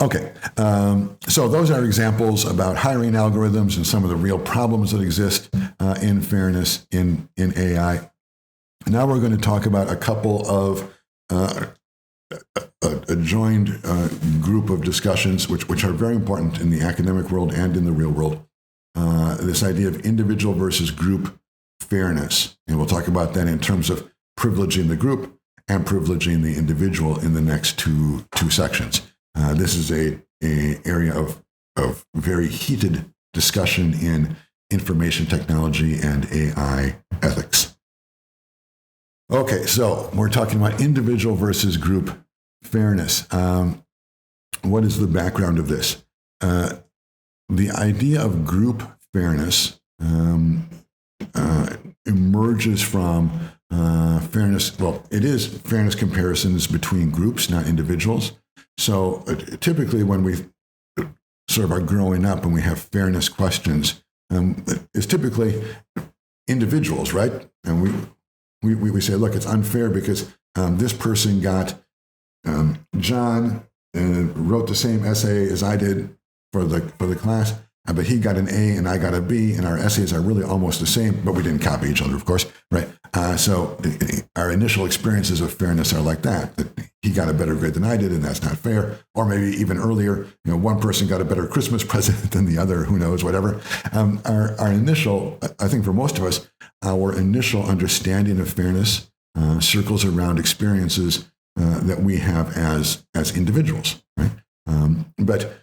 Okay, so those are examples about hiring algorithms and some of the real problems that exist in fairness in AI. Now we're going to talk about a couple of a joined group of discussions which are very important in the academic world and in the real world. This idea of individual versus group fairness. And we'll talk about that in terms of privileging the group and privileging the individual in the next two sections. This is a area of very heated discussion in information technology and AI ethics. Okay, so we're talking about individual versus group fairness. What is the background of this? The idea of group fairness emerges from fairness. Well, it is fairness comparisons between groups, not individuals. So typically when we sort of are growing up and we have fairness questions, it's typically individuals, right? And we say, look, it's unfair because this person got, John wrote the same essay as I did for the class, but he got an A and I got a B, and our essays are really almost the same, but we didn't copy each other, of course, right? So our initial experiences of fairness are like that he got a better grade than I did, and that's not fair. Or maybe even earlier, one person got a better Christmas present than the other, who knows, whatever. Our initial, I think for most of us, our initial understanding of fairness circles around experiences that we have as individuals, right? But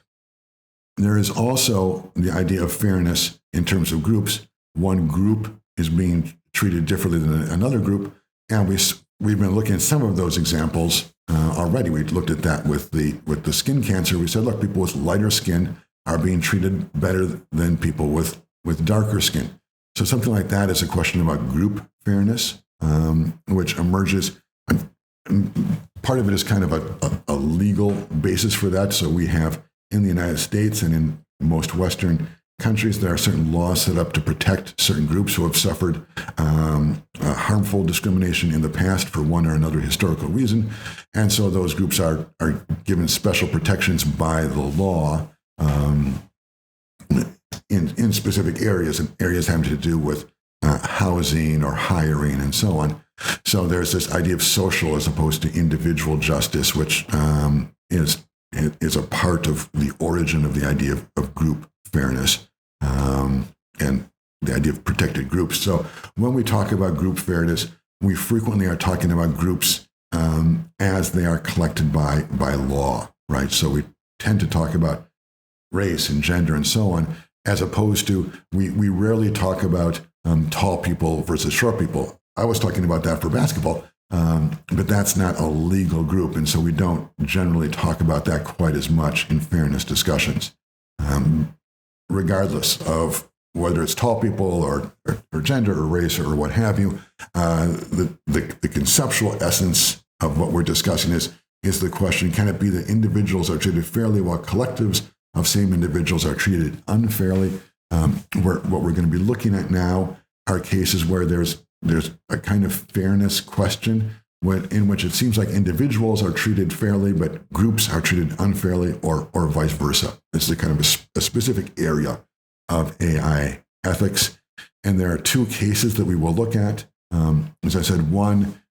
there is also the idea of fairness in terms of groups. One group is being treated differently than another group, and we've been looking at some of those examples already. We looked at that with the skin cancer. We said, look, people with lighter skin are being treated better than people with darker skin. So something like that is a question about group fairness, which emerges. Part of it is kind of a legal basis for that. So we have in the United States and in most Western countries, there are certain laws set up to protect certain groups who have suffered harmful discrimination in the past for one or another historical reason. And so those groups are given special protections by the law in specific areas, and areas having to do with housing or hiring and so on. So there's this idea of social as opposed to individual justice, which is a part of the origin of the idea of group fairness and the idea of protected groups. So when we talk about group fairness, we frequently are talking about groups as they are collected by law, right? So we tend to talk about race and gender and so on, as opposed to, we rarely talk about tall people versus short people. I was talking about that for basketball, but that's not a legal group, and so we don't generally talk about that quite as much in fairness discussions. Regardless of whether it's tall people or gender or race or what have you, the conceptual essence of what we're discussing is the question, can it be that individuals are treated fairly while collectives of same individuals are treated unfairly? What we're going to be looking at now are cases where there's a kind of fairness question in which it seems like individuals are treated fairly, but groups are treated unfairly, or vice versa. It's a kind of a specific area of AI ethics. And there are two cases that we will look at. As I said, one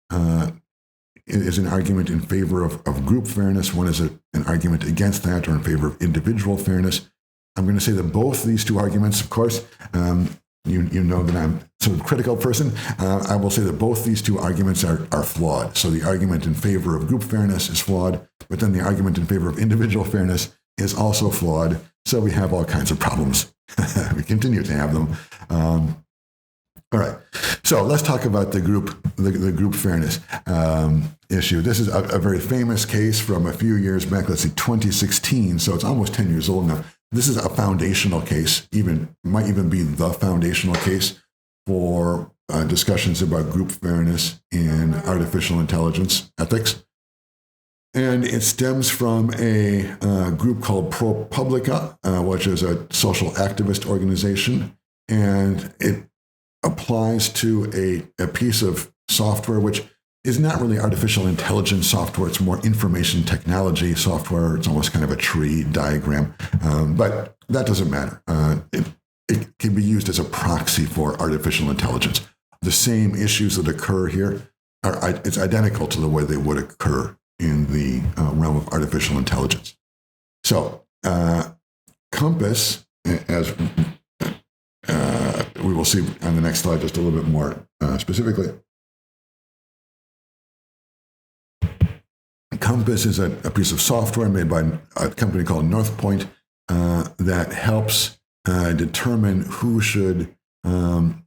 is an argument in favor of group fairness. One is an argument against that, or in favor of individual fairness. I'm going to say that both these two arguments, of course, you know that I'm sort of a critical person. I will say that both these two arguments are flawed. So the argument in favor of group fairness is flawed, but then the argument in favor of individual fairness is also flawed. So we have all kinds of problems. We continue to have them. All right. So let's talk about the group fairness issue. This is a very famous case from a few years back. Let's see, 2016. So it's almost 10 years old now. This is a foundational case, might even be the foundational case for discussions about group fairness in artificial intelligence ethics. And it stems from a group called ProPublica, which is a social activist organization. And it applies to a piece of software which is not really artificial intelligence software. It's more information technology software. It's almost kind of a tree diagram, but that doesn't matter. It can be used as a proxy for artificial intelligence. The same issues that occur here it's identical to the way they would occur in the realm of artificial intelligence. So Compass, as we will see on the next slide just a little bit more specifically, Compass is a piece of software made by a company called Northpoint that helps determine who should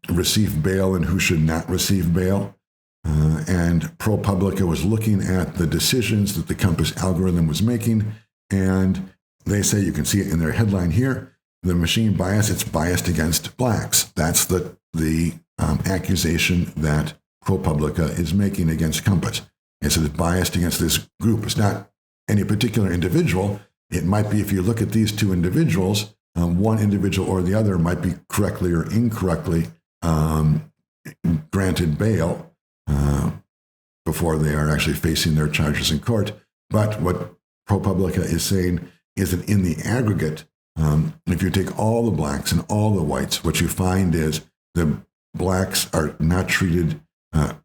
receive bail and who should not receive bail. And ProPublica was looking at the decisions that the Compass algorithm was making, and they say, you can see it in their headline here, the machine bias, it's biased against blacks. That's the accusation that ProPublica is making against Compass. It says it's biased against this group. It's not any particular individual. It might be, if you look at these two individuals, one individual or the other might be correctly or incorrectly granted bail before they are actually facing their charges in court. But what ProPublica is saying is that in the aggregate, if you take all the blacks and all the whites, what you find is the blacks are not treated, are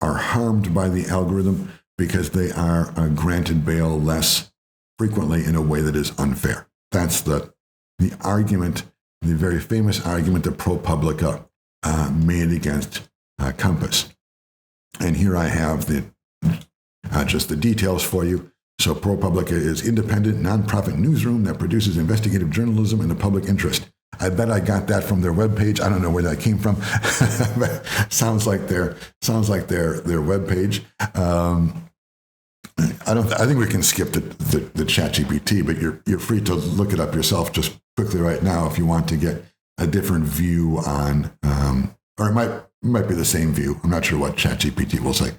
harmed by the algorithm because they are granted bail less frequently in a way that is unfair. That's the argument, the very famous argument that ProPublica made against Compass. And here I have just the details for you. So ProPublica is independent, nonprofit newsroom that produces investigative journalism in the public interest. I bet I got that from their webpage. I don't know where that came from. sounds like their webpage. I think we can skip the ChatGPT, but you're free to look it up yourself just quickly right now if you want to get a different view on, or it might be the same view. I'm not sure what ChatGPT will say,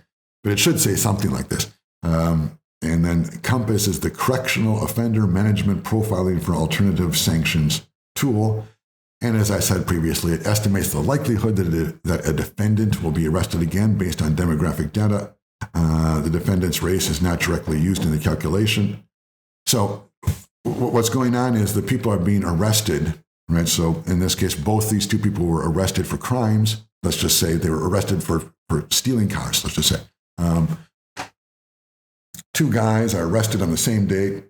but it should say something like this. And then Compass is the correctional offender management profiling for alternative sanctions tool. And as I said previously, it estimates the likelihood that a defendant will be arrested again based on demographic data. The defendant's race is not directly used in the calculation. So what's going on is the people are being arrested, right? So in this case, both these two people were arrested for crimes. Let's just say they were arrested for stealing cars, let's just say. Two guys are arrested on the same day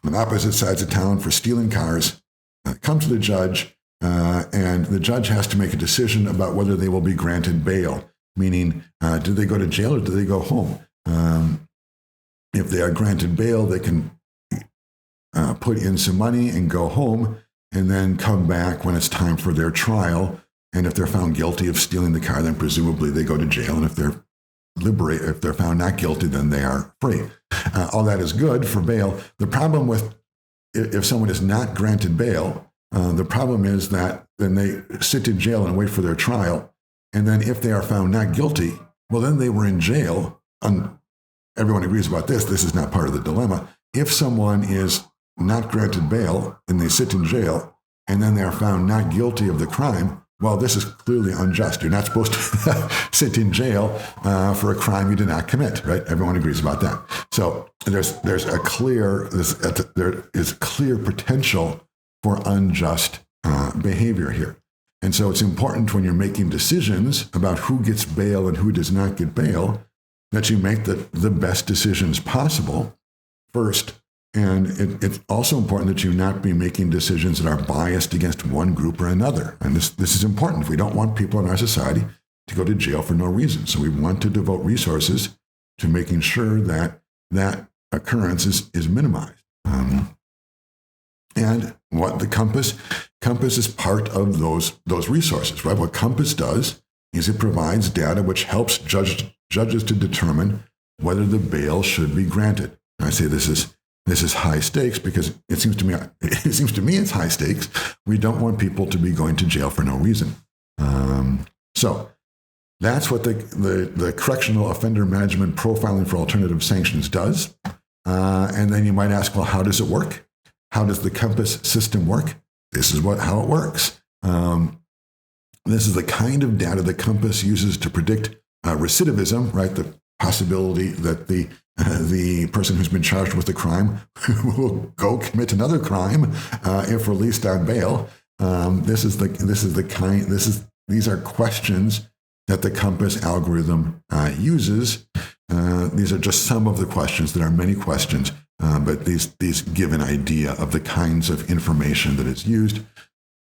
on opposite sides of town for stealing cars, come to the judge, and the judge has to make a decision about whether they will be granted bail, meaning do they go to jail or do they go home? If they are granted bail, they can put in some money and go home and then come back when it's time for their trial. And if they're found guilty of stealing the car, then presumably they go to jail. And if they're found not guilty, then they are free. All that is good for bail. The problem with if someone is not granted bail, the problem is that then they sit in jail and wait for their trial. And then if they are found not guilty, well, then they were in jail. Everyone agrees about this. This is not part of the dilemma. If someone is not granted bail and they sit in jail and then they are found not guilty of the crime, well, this is clearly unjust. You're not supposed to sit in jail for a crime you did not commit, right? Everyone agrees about that. So there is clear potential for unjust behavior here. And so it's important when you're making decisions about who gets bail and who does not get bail that you make the best decisions possible first. And it's also important that you not be making decisions that are biased against one group or another. And this is important. We don't want people in our society to go to jail for no reason. So we want to devote resources to making sure that that occurrence is minimized. And what the Compass is part of those resources, right? What Compass does is it provides data which helps judges to determine whether the bail should be granted. And I say this is high stakes because it seems to me it's high stakes. We don't want people to be going to jail for no reason. So that's what the correctional offender management profiling for alternative sanctions does. And then you might ask, well, how does it work? How does the Compass system work? This is how it works. This is the kind of data the Compass uses to predict recidivism, right? The possibility that the person who's been charged with the crime will go commit another crime if released on bail. These are questions that the Compass algorithm uses. These are just some of the questions. There are many questions, but these give an idea of the kinds of information that is used.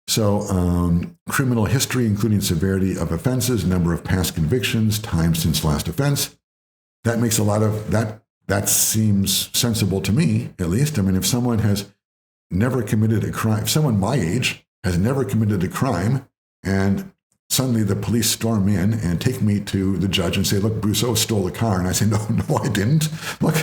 So criminal history, including severity of offenses, number of past convictions, time since last offense. That makes a lot of, that seems sensible to me, at least. I mean, if someone has never committed a crime, if someone my age has never committed a crime, and suddenly the police storm in and take me to the judge and say, look, Brusseau stole the car. And I say, no, I didn't. Look,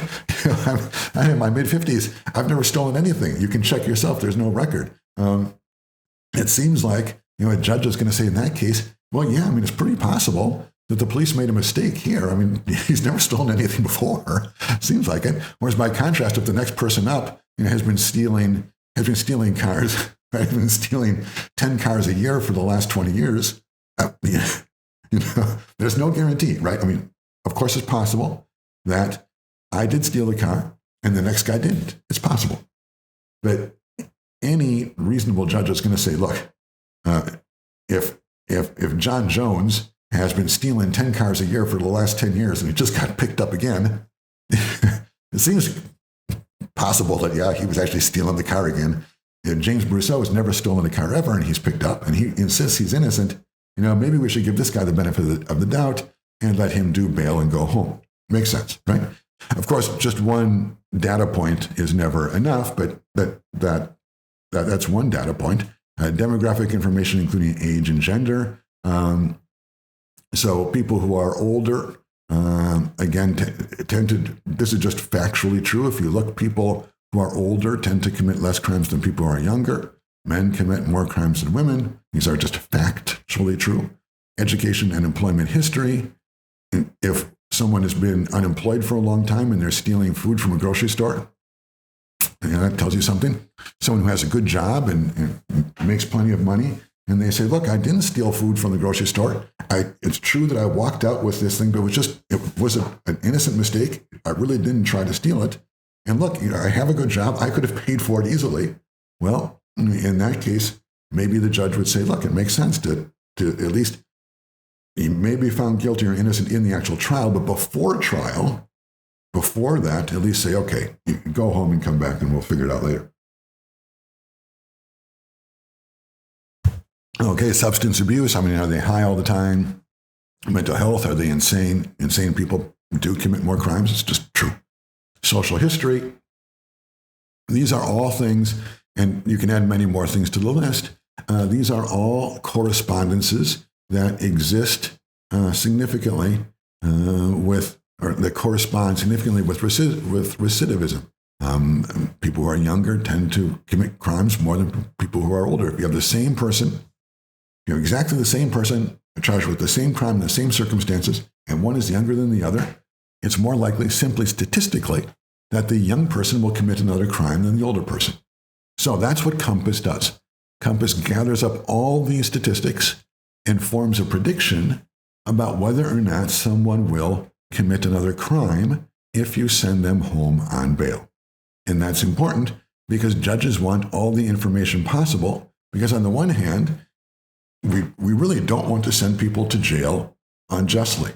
I'm in my mid-50s. I've never stolen anything. You can check yourself. There's no record. It seems like, a judge is going to say in that case, well, yeah, I mean, it's pretty possible that the police made a mistake here. I mean, he's never stolen anything before. Seems like it. Whereas by contrast, if the next person up has been stealing cars, has been stealing 10 cars a year for the last 20 years, there's no guarantee, right? I mean, of course, it's possible that I did steal the car and the next guy didn't. It's possible. But any reasonable judge is going to say, look, if John Jones has been stealing 10 cars a year for the last 10 years and he just got picked up again, it seems possible that, yeah, he was actually stealing the car again. If James Brusseau has never stolen a car ever and he's picked up and he insists he's innocent, maybe we should give this guy the benefit of the doubt and let him do bail and go home. Makes sense, right? Of course, just one data point is never enough, but that's one data point. Demographic information, including age and gender. So people who are older, again, tend to, this is just factually true. If you look, people who are older tend to commit less crimes than people who are younger. Men commit more crimes than women. These are just factually true. Education and employment history. If someone has been unemployed for a long time and they're stealing food from a grocery store, that tells you something. Someone who has a good job and makes plenty of money, and they say, look, I didn't steal food from the grocery store. It's true that I walked out with this thing, but it was an innocent mistake. I really didn't try to steal it. And look, I have a good job. I could have paid for it easily. Well, in that case, maybe the judge would say, look, it makes sense to at least, he may be found guilty or innocent in the actual trial, but before trial, before that, at least say, okay, you can go home and come back and we'll figure it out later. Okay, substance abuse. I mean, are they high all the time? Mental health, are they insane? Insane people do commit more crimes. It's just true. Social history. These are all things, and you can add many more things to the list. These are all correspondences that exist significantly that correspond significantly with recidivism. People who are younger tend to commit crimes more than people who are older. If you have the same person, exactly the same person charged with the same crime in the same circumstances, and one is younger than the other, it's more likely, simply statistically, that the young person will commit another crime than the older person. So that's what Compass does. Compass gathers up all these statistics and forms a prediction about whether or not someone will commit another crime if you send them home on bail. And that's important because judges want all the information possible, because on the one hand, we really don't want to send people to jail unjustly.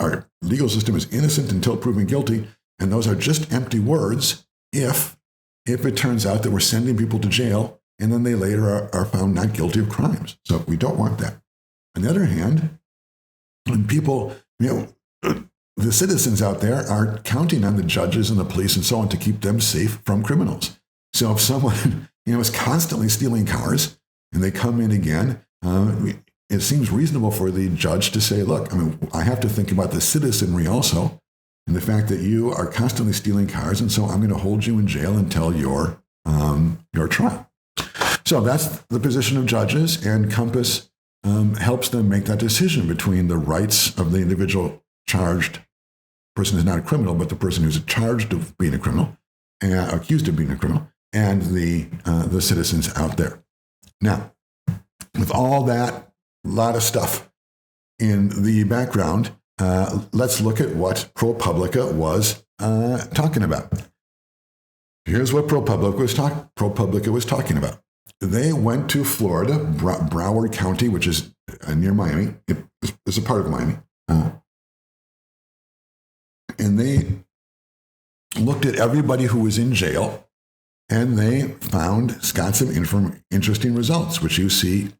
Our legal system is innocent until proven guilty, and those are just empty words if it turns out that we're sending people to jail and then they later are found not guilty of crimes. So we don't want that. On the other hand, when people, the citizens out there are counting on the judges and the police and so on to keep them safe from criminals. So if someone, is constantly stealing cars and they come in again, it seems reasonable for the judge to say, look, I have to think about the citizenry also and the fact that you are constantly stealing cars, and so I'm going to hold you in jail until your trial. So that's the position of judges, and Compass helps them make that decision between the rights of the individual charged person who's not a criminal, but the person who's charged of being a criminal, accused of being a criminal, and the citizens out there. Now, with all that, a lot of stuff, in the background, let's look at what ProPublica was talking about. Here's what ProPublica was talking about. They went to Florida, Broward County, which is near Miami. It's a part of Miami. And they looked at everybody who was in jail, and they got some interesting results, which you see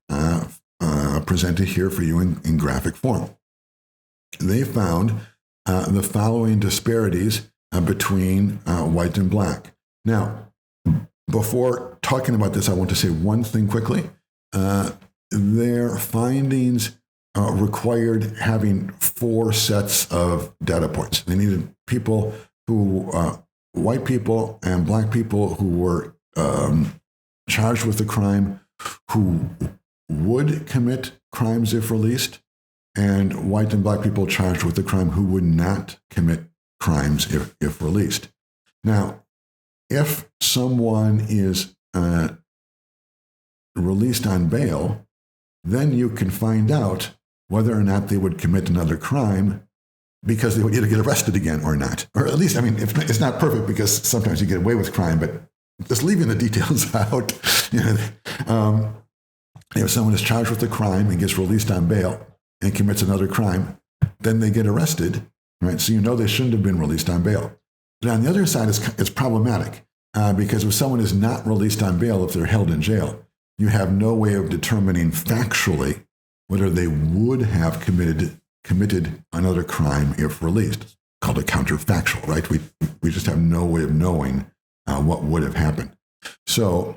presented here for you in graphic form. They found the following disparities between white and black. Now, before talking about this, I want to say one thing quickly. Their findings required having 4 sets of data points. They needed people who, white people and black people who were charged with a crime, who would commit crimes if released, and white and black people charged with a crime who would not commit crimes if released. Now, if someone is released on bail, then you can find out whether or not they would commit another crime, because they would either get arrested again or not. Or at least, I mean, it's not perfect, because sometimes you get away with crime, but just leaving the details out. If someone is charged with a crime and gets released on bail and commits another crime, then they get arrested, right? So they shouldn't have been released on bail. But on the other side, it's problematic, because if someone is not released on bail, if they're held in jail, you have no way of determining factually whether they would have committed another crime if released. It's called a counterfactual, right? We just have no way of knowing what would have happened. So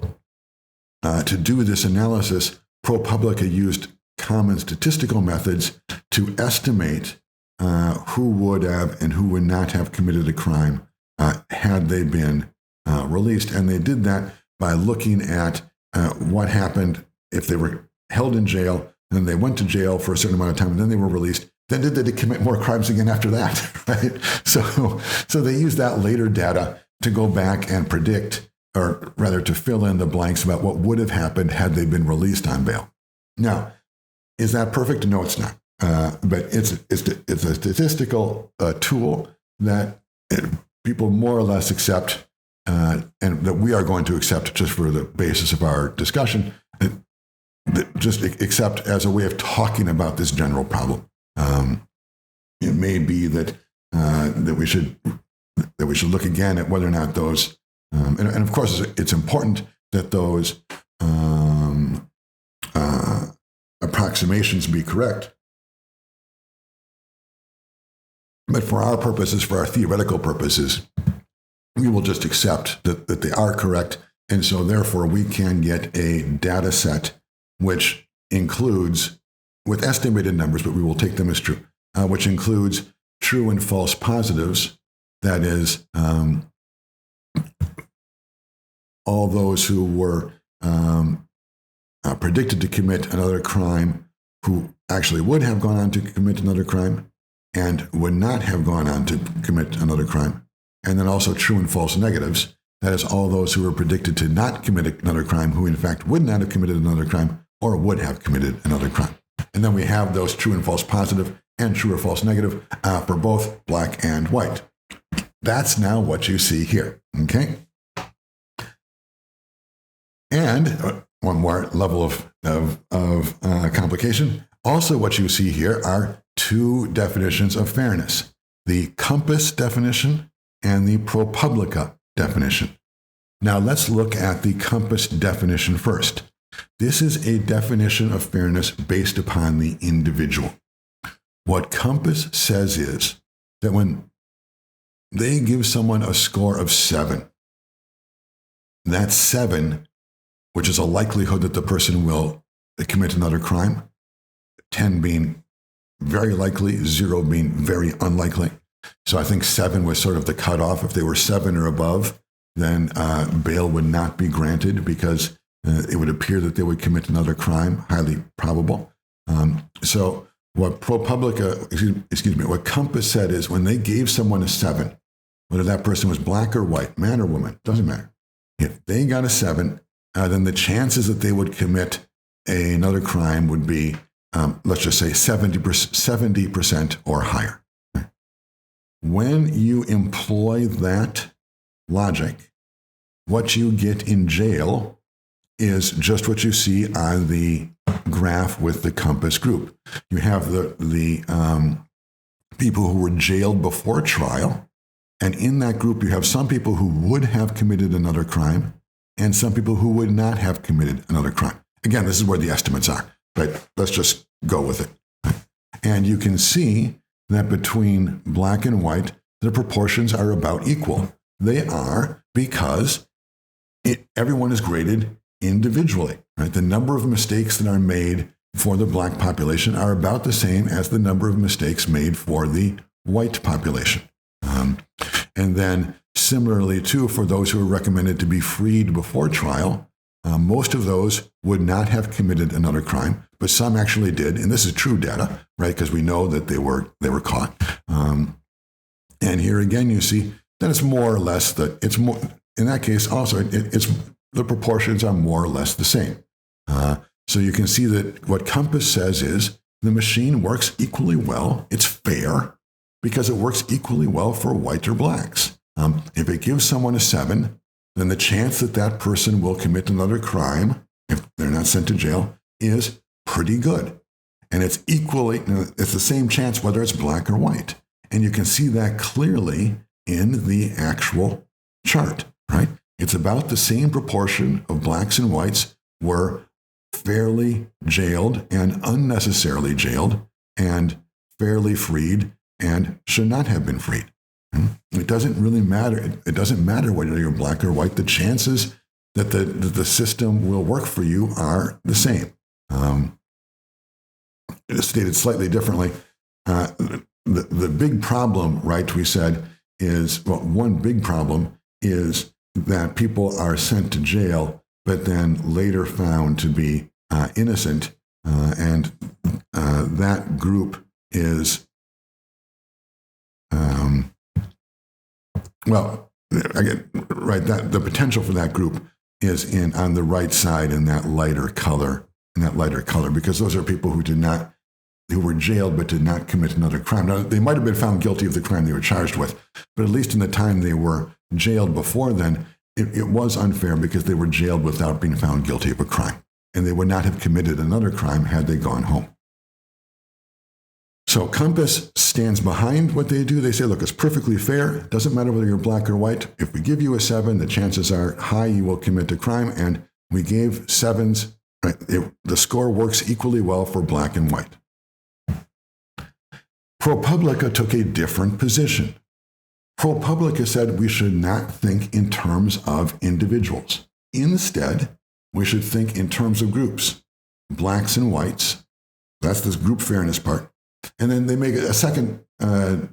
to do this analysis, ProPublica used common statistical methods to estimate who would have and who would not have committed a crime had they been released. And they did that by looking at what happened if they were held in jail, and then they went to jail for a certain amount of time, and then they were released. Then did they commit more crimes again after that, right? So they used that later data to go back and predict, or rather to fill in the blanks about what would have happened had they been released on bail. Now, is that perfect? No, it's not. But it's a statistical tool that people more or less accept, and that we are going to accept just for the basis of our discussion, just accept as a way of talking about this general problem. It may be that we should look again at whether or not those, and of course it's important that those approximations be correct. But for our purposes, for our theoretical purposes, we will just accept that they are correct. And so therefore we can get a data set which includes, with estimated numbers, but we will take them as true, which includes true and false positives. That is, all those who were predicted to commit another crime who actually would have gone on to commit another crime and would not have gone on to commit another crime. And then also true and false negatives. That is, all those who were predicted to not commit another crime who in fact would not have committed another crime or would have committed another crime. And then we have those true and false positive and true or false negative for both black and white. That's now what you see here, okay? And one more level of complication. Also what you see here are 2 definitions of fairness: the Compass definition and the ProPublica definition. Now let's look at the Compass definition first. This is a definition of fairness based upon the individual. What Compass says is that when they give someone a score of 7, that 7, which is a likelihood that the person will commit another crime, 10 being very likely, 0 being very unlikely. So I think 7 was sort of the cutoff. If they were 7 or above, then bail would not be granted because it would appear that they would commit another crime, highly probable. So what ProPublica, what Compass said is when they gave someone a 7, whether that person was black or white, man or woman, doesn't matter. If they got a 7, then the chances that they would commit another crime would be let's just say 70% or higher. When you employ that logic, what you get in jail is just what you see on the graph with the compass group. You have the people who were jailed before trial, and in that group you have some people who would have committed another crime and some people who would not have committed another crime. Again, this is where the estimates are, but let's just go with it. And you can see that between black and white, the proportions are about equal. They are because everyone is graded individually. Right? The number of mistakes that are made for the black population are about the same as the number of mistakes made for the white population. And then similarly, too, for those who are recommended to be freed before trial, most of those would not have committed another crime, but some actually did. And this is true data, right? Because we know that they were caught. And here again, you see that it's more or less that it's more, in that case also, it's the proportions are more or less the same. So you can see that what Compass says is the machine works equally well. It's fair because it works equally well for white or blacks. If it gives someone a 7, then the chance that that person will commit another crime, if they're not sent to jail, is pretty good. And it's the same chance whether it's black or white. And you can see that clearly in the actual chart, right? It's about the same proportion of blacks and whites were fairly jailed and unnecessarily jailed and fairly freed and should not have been freed. It doesn't really matter. It doesn't matter whether you're black or white. The chances that the system will work for you are the same. Stated slightly differently, the big problem, right, we said, is, well, one big problem is that people are sent to jail, but then later found to be innocent. And that group is, that the potential for that group is on the right side in that lighter color, because those are people who were jailed but did not commit another crime. Now, they might have been found guilty of the crime they were charged with, but at least in the time they were jailed before then, it was unfair because they were jailed without being found guilty of a crime, and they would not have committed another crime had they gone home. So Compass stands behind what they do. They say, look, it's perfectly fair. It doesn't matter whether you're black or white. If we give you a 7, the chances are high you will commit a crime, and we gave 7s. Right? The score works equally well for black and white. ProPublica took a different position. ProPublica said we should not think in terms of individuals. Instead, we should think in terms of groups, blacks and whites. That's this group fairness part. And then they make a second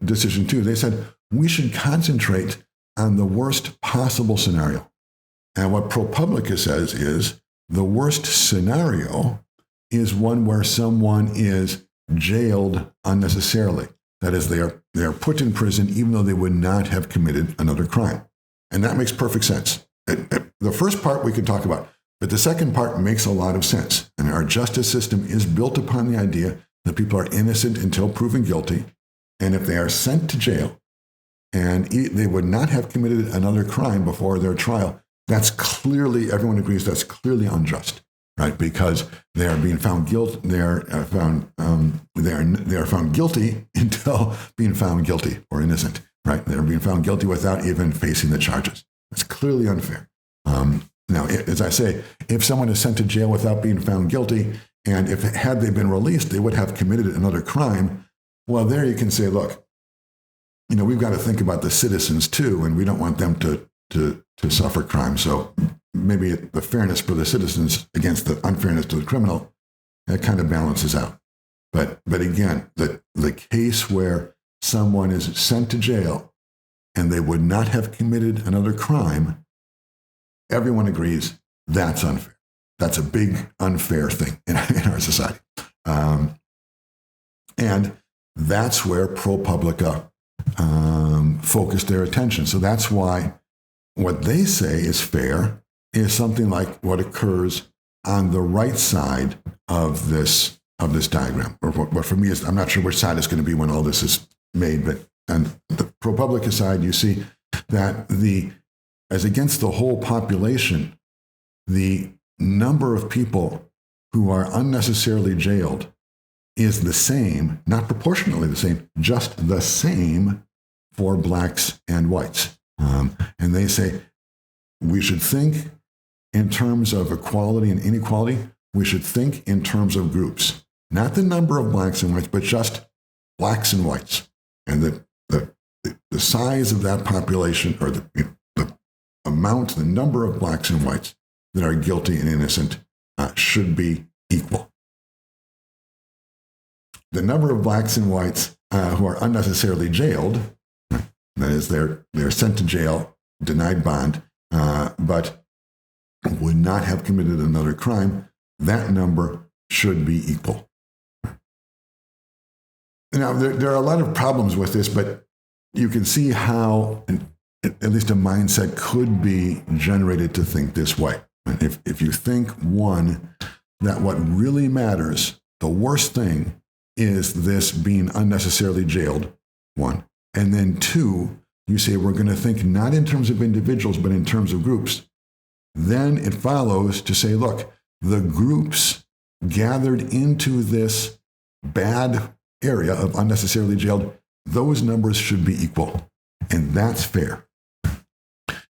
decision too. They said we should concentrate on the worst possible scenario. And what ProPublica says is the worst scenario is one where someone is jailed unnecessarily. That is, they are put in prison even though they would not have committed another crime. And that makes perfect sense. The first part we could talk about, but the second part makes a lot of sense. And our justice system is built upon the idea that people are innocent until proven guilty. And if they are sent to jail and they would not have committed another crime before their trial, that's clearly, everyone agrees that's clearly unjust. Right, because they are being found guilty. They are found guilty until being found guilty or innocent. Right, they are being found guilty without even facing the charges. That's clearly unfair. Now, as I say, if someone is sent to jail without being found guilty, and had they been released, they would have committed another crime. Well, there you can say, look, we've got to think about the citizens too, and we don't want them to suffer crime. So maybe the fairness for the citizens against the unfairness to the criminal, that kind of balances out. But again, the case where someone is sent to jail and they would not have committed another crime, everyone agrees that's unfair. That's a big unfair thing in our society. And that's where ProPublica focused their attention. So that's why what they say is fair is something like what occurs on the right side of this of this diagram. Or what for me is, I'm not sure which side it's going to be when all this is made, but on the ProPublica side, you see that as against the whole population, the number of people who are unnecessarily jailed is the same, not proportionally the same, just the same for blacks and whites. And they say we should think in terms of equality and inequality. We should think in terms of groups, not the number of blacks and whites, but just blacks and whites. And the size of that population, or the amount, the number of blacks and whites that are guilty and innocent should be equal. The number of blacks and whites who are unnecessarily jailed, that is, they're sent to jail, denied bond, but would not have committed another crime, that number should be equal. Now, there are a lot of problems with this, but you can see how at least a mindset could be generated to think this way. If you think, one, that what really matters, the worst thing, is this being unnecessarily jailed, one. And then two, you say we're going to think not in terms of individuals, but in terms of groups. Then it follows to say, look, the groups gathered into this bad area of unnecessarily jailed, those numbers should be equal. And that's fair.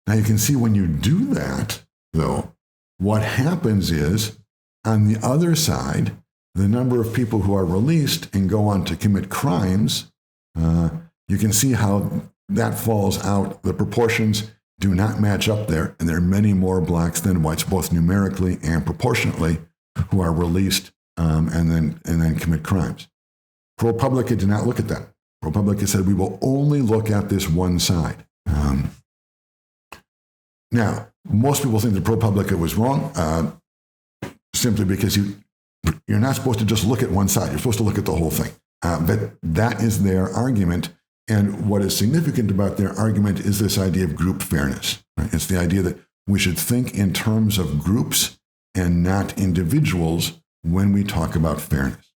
Now you can see when you do that, though, what happens is, on the other side, the number of people who are released and go on to commit crimes, you can see how that falls out. The proportions do not match up there, and there are many more blacks than whites, both numerically and proportionately, who are released and then commit crimes. ProPublica did not look at that. ProPublica said we will only look at this one side. Now, most people think that ProPublica was wrong, simply because you're not supposed to just look at one side. You're supposed to look at the whole thing. But that is their argument. And what is significant about their argument is this idea of group fairness. Right? It's the idea that we should think in terms of groups and not individuals when we talk about fairness.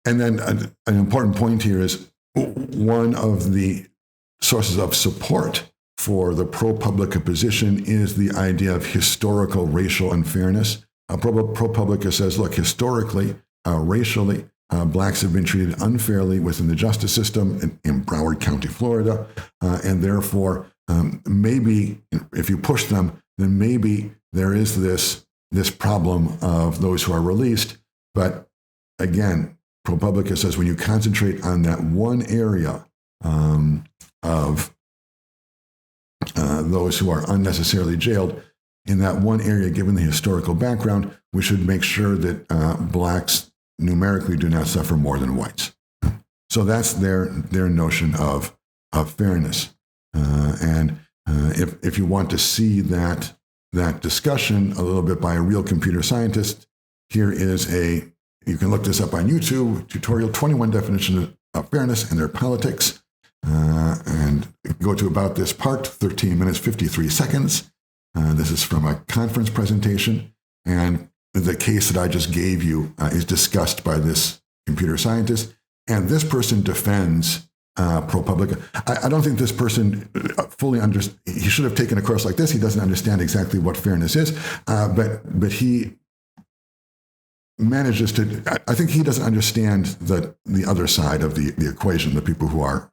And then an important point here is one of the sources of support for the ProPublica position is the idea of historical racial unfairness. ProPublica says, look, historically, racially, blacks have been treated unfairly within the justice system in Broward County, Florida, and therefore, maybe if you push them, then maybe there is this problem of those who are released. But again, ProPublica says when you concentrate on that one area of those who are unnecessarily jailed, in that one area, given the historical background, we should make sure that blacks numerically do not suffer more than whites. So that's their notion of fairness. And if you want to see that discussion a little bit by a real computer scientist, here is you can look this up on YouTube, tutorial 21 definitions of fairness and their politics. And go to about this part, 13 minutes, 53 seconds. This is from a conference presentation. And the case that I just gave you is discussed by this computer scientist. And this person defends ProPublica. I don't think this person fully understands. He should have taken a course like this. He doesn't understand exactly what fairness is. But he manages to, I think he doesn't understand the other side of the equation, the people who are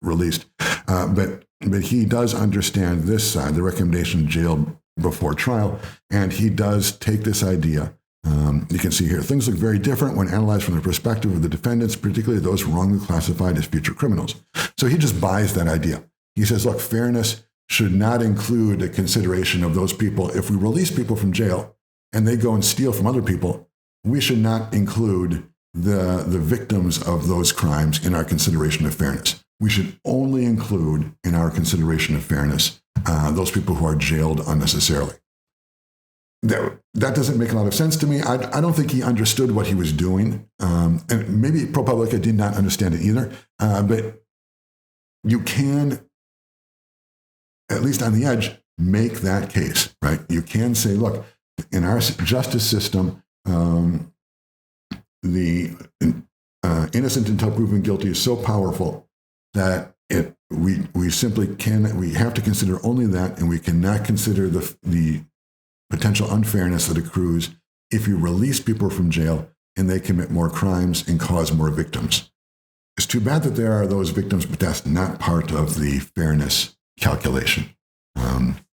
released. But he does understand this side, the recommendation jail before trial, and he does take this idea. You can see here, things look very different when analyzed from the perspective of the defendants, particularly those wrongly classified as future criminals. So he just buys that idea. He says, look, fairness should not include a consideration of those people. If we release people from jail and they go and steal from other people, we should not include the victims of those crimes in our consideration of fairness. We should only include in our consideration of fairness those people who are jailed unnecessarily. That doesn't make a lot of sense to me. I don't think he understood what he was doing. And maybe ProPublica did not understand it either. But you can, at least on the edge, make that case, right? You can say, look, in our justice system, the innocent until proven guilty is so powerful that we simply we have to consider only that, and we cannot consider the potential unfairness that accrues if you release people from jail and they commit more crimes and cause more victims. It's too bad that there are those victims, but that's not part of the fairness calculation.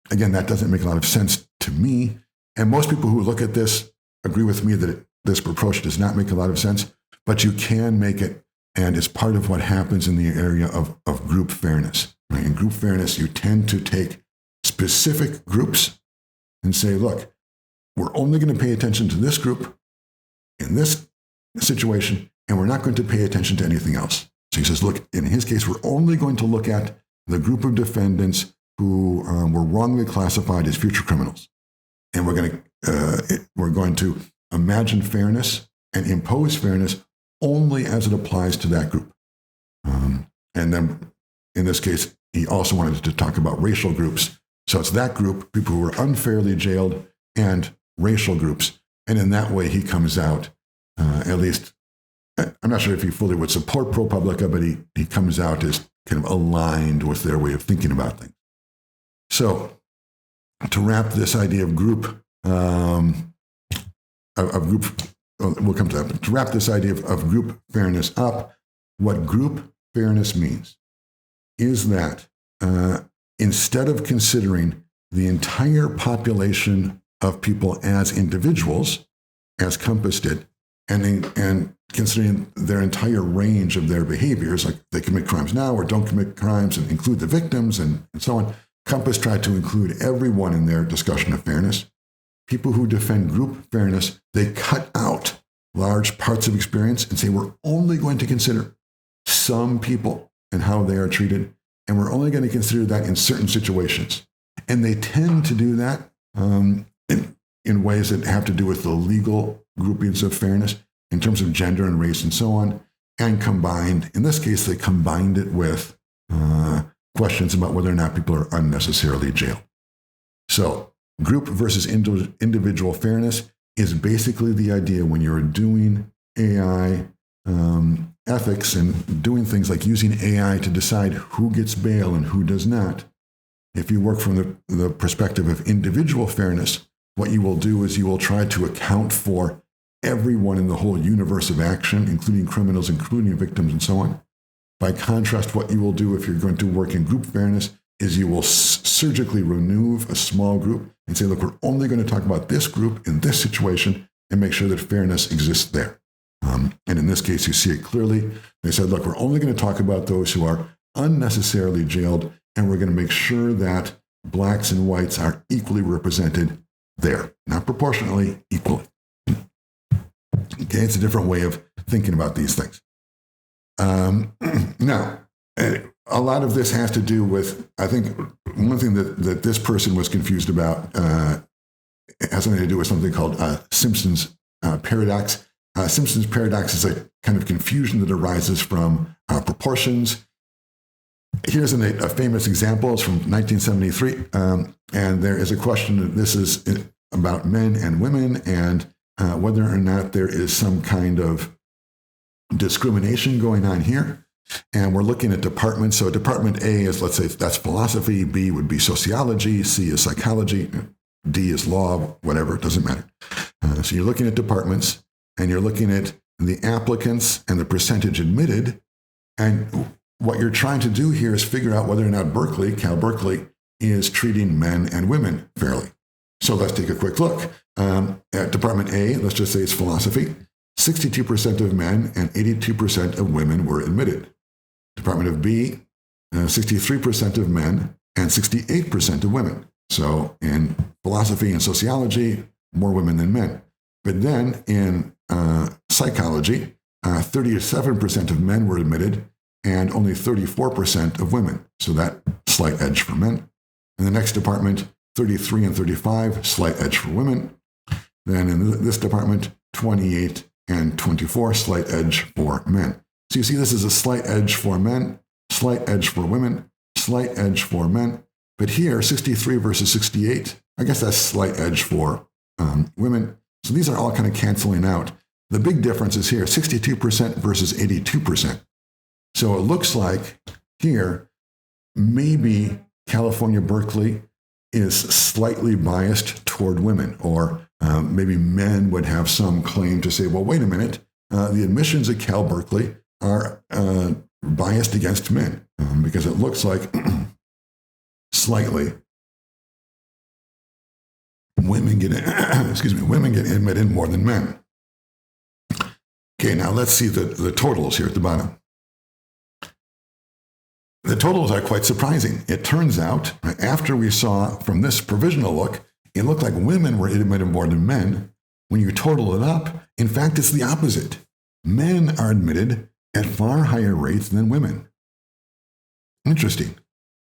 Again, that doesn't make a lot of sense to me. And most people who look at this agree with me that this approach does not make a lot of sense, but you can make it, and it's part of what happens in the area of group fairness. Right? In group fairness, you tend to take specific groups and say, look, we're only going to pay attention to this group in this situation, and we're not going to pay attention to anything else. So he says, look, in his case, we're only going to look at the group of defendants who were wrongly classified as future criminals. And we're going to imagine fairness and impose fairness only as it applies to that group. And then in this case, he also wanted to talk about racial groups. So it's that group, people who were unfairly jailed, and racial groups. And in that way, he comes out, at least, I'm not sure if he fully would support ProPublica, but he comes out as kind of aligned with their way of thinking about things. So to wrap this idea of group, we'll come to that. To wrap this idea of group fairness up, what group fairness means is that instead of considering the entire population of people as individuals, as Compass did, and considering their entire range of their behaviors, like they commit crimes now or don't commit crimes, and include the victims and so on, Compass tried to include everyone in their discussion of fairness. People who defend group fairness, they cut out large parts of experience and say, we're only going to consider some people and how they are treated, and we're only going to consider that in certain situations. And they tend to do that in ways that have to do with the legal groupings of fairness in terms of gender and race and so on, and combined, in this case, they combined it with questions about whether or not people are unnecessarily jailed. So group versus individual fairness is basically the idea when you're doing AI ethics and doing things like using AI to decide who gets bail and who does not. If you work from the perspective of individual fairness, what you will do is you will try to account for everyone in the whole universe of action, including criminals, including victims, and so on. By contrast, what you will do if you're going to work in group fairness is you will surgically remove a small group and say, look, we're only going to talk about this group in this situation and make sure that fairness exists there. And in this case, you see it clearly. They said, look, we're only going to talk about those who are unnecessarily jailed, and we're going to make sure that blacks and whites are equally represented there, not proportionally, equally. Okay, it's a different way of thinking about these things. Now, a lot of this has to do with, I think, one thing that this person was confused about has something to do with something called Simpson's paradox. Simpson's paradox is a kind of confusion that arises from proportions. Here's a famous example. It's from 1973, and there is a question. This is about men and women and whether or not there is some kind of discrimination going on here. And we're looking at departments. So department A is, let's say, that's philosophy. B would be sociology. C is psychology. D is law, whatever, it doesn't matter. So you're looking at departments, and you're looking at the applicants and the percentage admitted. And what you're trying to do here is figure out whether or not Cal Berkeley, is treating men and women fairly. So let's take a quick look. At Department A, let's just say it's philosophy, 62% of men and 82% of women were admitted. Department of B, 63% of men and 68% of women. So in philosophy and sociology, more women than men. But then in psychology, 37% of men were admitted and only 34% of women. So that slight edge for men. In the next department, 33 and 35, slight edge for women. Then in this department, 28 and 24, slight edge for men. So you see this is a slight edge for men, slight edge for women, slight edge for men. But here, 63 versus 68, I guess that's slight edge for women. So these are all kind of canceling out. The big difference is here, 62% versus 82%. So it looks like here, maybe California, Berkeley is slightly biased toward women, or maybe men would have some claim to say, well, wait a minute, the admissions at Cal Berkeley are biased against men, because it looks like slightly women get women get admitted more than men. Okay, now let's see the totals here at the bottom. The totals are quite surprising. It turns out, after we saw from this provisional look, it looked like women were admitted more than men. When you total it up, in fact, it's the opposite. Men are admitted at far higher rates than women. Interesting,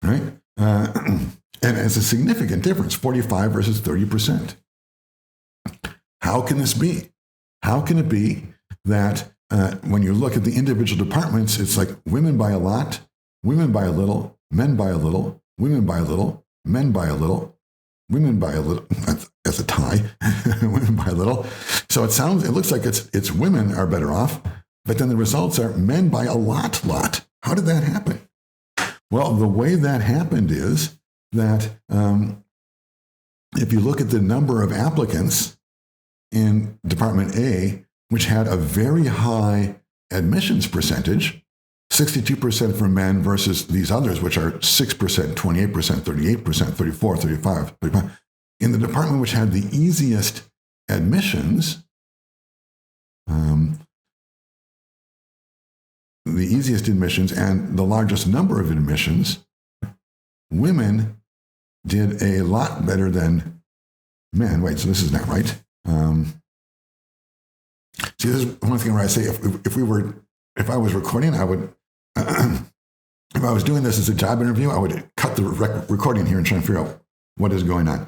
right? And it's a significant difference, 45 versus 30%. How can this be? How can it be that when you look at the individual departments, it's like women by a lot, women by a little, men by a little, women by a little, men by a little, women by a little, that's a tie, women by a little. So it looks like it's women are better off, but then the results are men by a lot. How did that happen? Well, the way that happened is that if you look at the number of applicants in Department A, which had a very high admissions percentage, 62% for men versus these others, which are 6%, 28%, 38%, 34, 35, 35. In the department which had the easiest admissions, and the largest number of admissions, women did a lot better than men. Wait, so this is not right. See, this is one thing where I say if I was recording, I would, if I was doing this as a job interview, I would cut the recording here and try and figure out what is going on.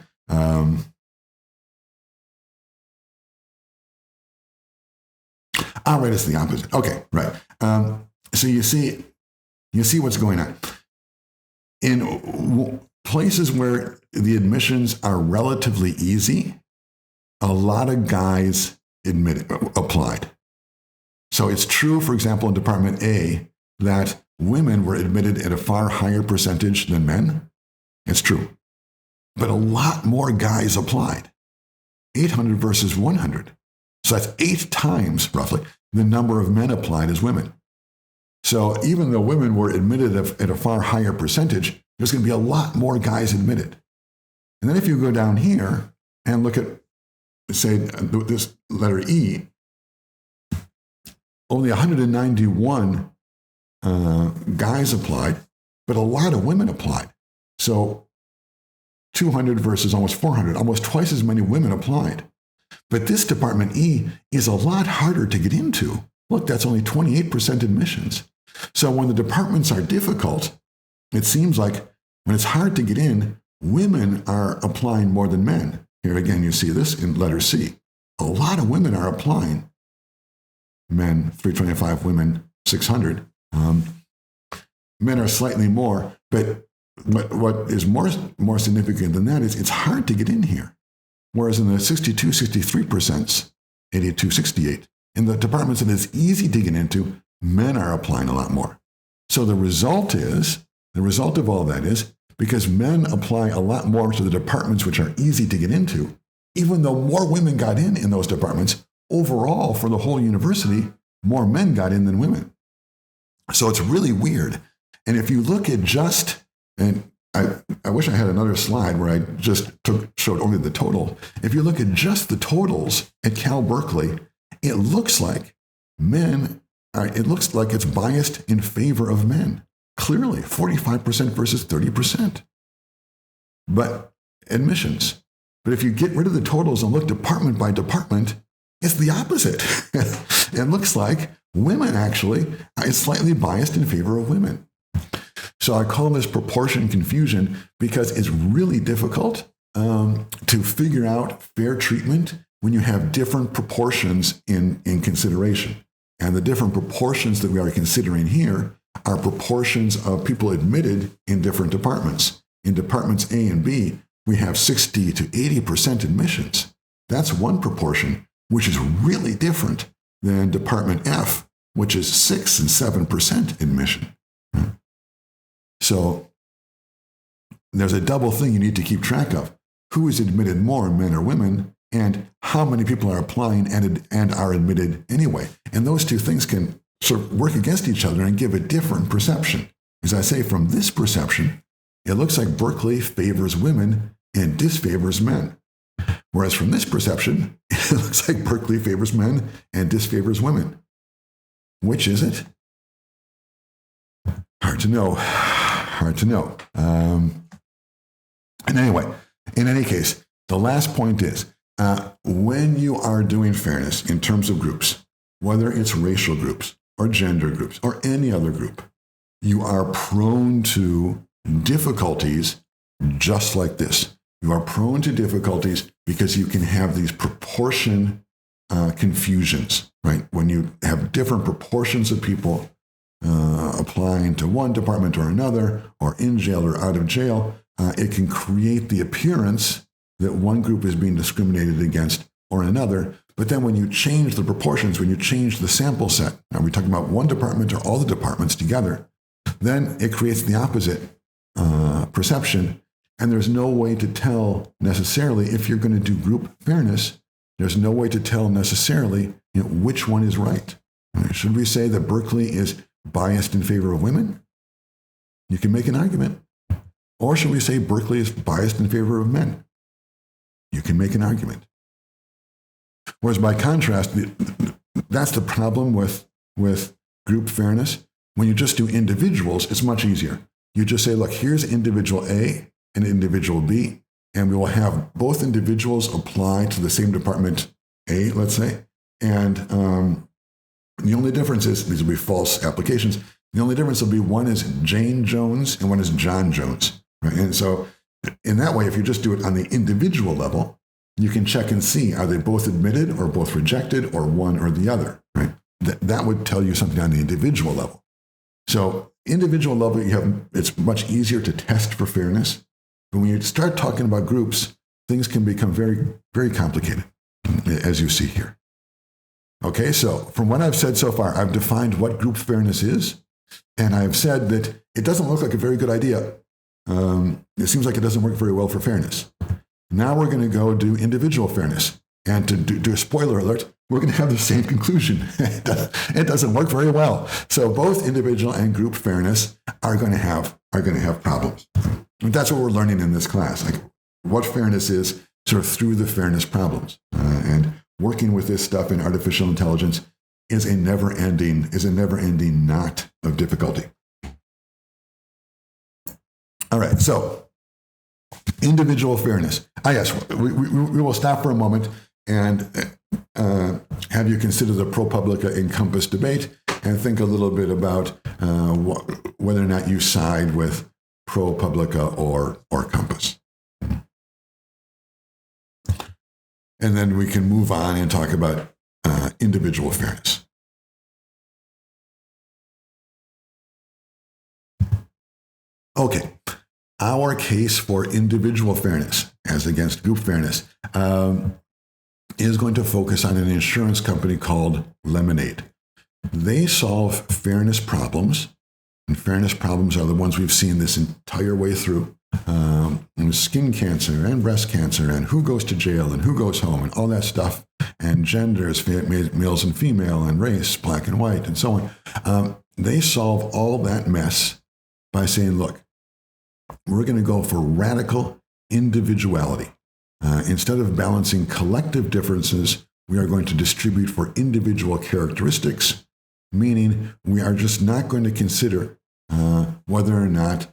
Right, it's the opposite. Okay, right. So you see what's going on. In places where the admissions are relatively easy, a lot of guys applied. So it's true, for example, in Department A, that women were admitted at a far higher percentage than men. It's true. But a lot more guys applied, 800 versus 100. So that's 8 times, roughly, the number of men applied as women. So even though women were admitted at a far higher percentage, there's going to be a lot more guys admitted. And then if you go down here and look at, say, this letter E, only 191 guys applied, but a lot of women applied. So 200 versus almost 400, almost twice as many women applied. But this Department E is a lot harder to get into. Look, that's only 28% admissions. So when the departments are difficult, it seems like when it's hard to get in, women are applying more than men. Here again, you see this in letter C. A lot of women are applying. Men, 325, women, 600. Men are slightly more, but what is more significant than that is it's hard to get in here. Whereas in the 62, 63%, 82, 68, in the departments that it's easy to get into, men are applying a lot more. So the result of all that is, because men apply a lot more to the departments which are easy to get into, even though more women got in those departments, overall for the whole university, more men got in than women. So it's really weird. And if you look at and I wish I had another slide where I just showed only the total. If you look at just the totals at Cal Berkeley, it looks like it's biased in favor of men. Clearly, 45% versus 30%. But admissions. But if you get rid of the totals and look department by department, it's the opposite. It looks like women actually is slightly biased in favor of women. So I call this proportion confusion because it's really difficult to figure out fair treatment when you have different proportions in consideration. And the different proportions that we are considering here are proportions of people admitted in different departments. In departments A and B, we have 60 to 80% admissions. That's one proportion, which is really different than Department F, which is 6 and 7% admission. So there's a double thing you need to keep track of. Who is admitted more, men or women, and how many people are applying and are admitted anyway. And those two things can sort of work against each other and give a different perception. As I say, from this perception, it looks like Berkeley favors women and disfavors men. Whereas from this perception, it looks like Berkeley favors men and disfavors women. Which is it? Hard to know. Hard to know. And anyway, in any case, the last point is, when you are doing fairness in terms of groups, whether it's racial groups or gender groups or any other group, you are prone to difficulties just like this. You are prone to difficulties because you can have these proportion confusions, right? When you have different proportions of people applying to one department or another, or in jail or out of jail, it can create the appearance that one group is being discriminated against or another. But then when you change the proportions, when you change the sample set, are we talking about one department or all the departments together, then it creates the opposite perception. And there's no way to tell necessarily, if you're going to do group fairness, there's no way to tell necessarily which one is right. Should we say that Berkeley is biased in favor of women? You can make an argument. Or should we say Berkeley is biased in favor of men? You can make an argument. Whereas by contrast, that's the problem with group fairness. When you just do individuals, it's much easier. You just say, look, here's individual A and individual B, and we will have both individuals apply to the same department A, let's say. And the only difference is, these will be false applications. The only difference will be one is Jane Jones and one is John Jones. Right? And so in that way, if you just do it on the individual level, you can check and see, are they both admitted or both rejected or one or the other, right? That would tell you something on the individual level. So individual level, it's much easier to test for fairness. But when you start talking about groups, things can become very, very complicated, as you see here. Okay, so from what I've said so far, I've defined what group fairness is, and I've said that it doesn't look like a very good idea. It seems like it doesn't work very well for fairness. Now we're going to go do individual fairness. And to do a spoiler alert, we're going to have the same conclusion. It doesn't work very well. So both individual and group fairness are going to have problems. And that's what we're learning in this class, like what fairness is sort of through the fairness problems. And working with this stuff in artificial intelligence is a never-ending knot of difficulty. All right, so individual fairness. Yes, we will stop for a moment and have you consider the ProPublica Encompass debate and think a little bit about whether or not you side with ProPublica or Compass. And then we can move on and talk about individual fairness. Okay, our case for individual fairness as against group fairness is going to focus on an insurance company called Lemonade. They solve fairness problems, and fairness problems are the ones we've seen this entire way through. Skin cancer and breast cancer and who goes to jail and who goes home and all that stuff, and genders, males and female, and race, black and white, and so on. They solve all that mess by saying, look, we're going to go for radical individuality. Instead of balancing collective differences, we are going to distribute for individual characteristics, meaning we are just not going to consider whether or not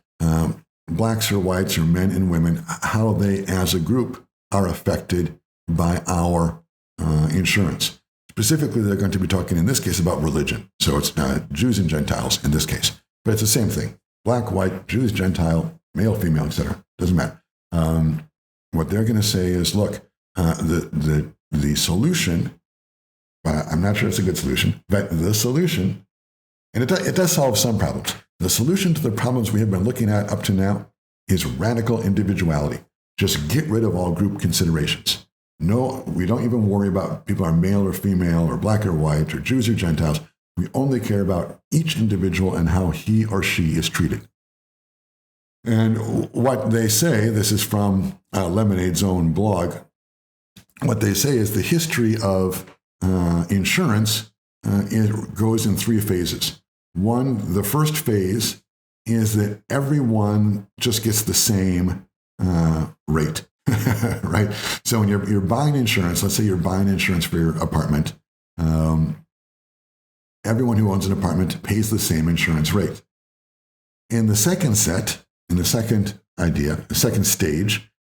blacks or whites or men and women, how they as a group are affected by our insurance. Specifically, they're going to be talking in this case about religion. So it's Jews and Gentiles in this case, but it's the same thing. Black, white, Jews, Gentile, male, female, etc. Doesn't matter. What they're going to say is, look, the solution, I'm not sure it's a good solution, but the solution, and it does solve some problems. The solution to the problems we have been looking at up to now is radical individuality. Just get rid of all group considerations. No, we don't even worry about people are male or female or black or white or Jews or Gentiles. We only care about each individual and how he or she is treated. And what they say, this is from Lemonade's own blog, what they say is the history of insurance it goes in 3 phases. One, the first phase is that everyone just gets the same rate, right? So when you're buying insurance, let's say you're buying insurance for your apartment, everyone who owns an apartment pays the same insurance rate. In the second stage,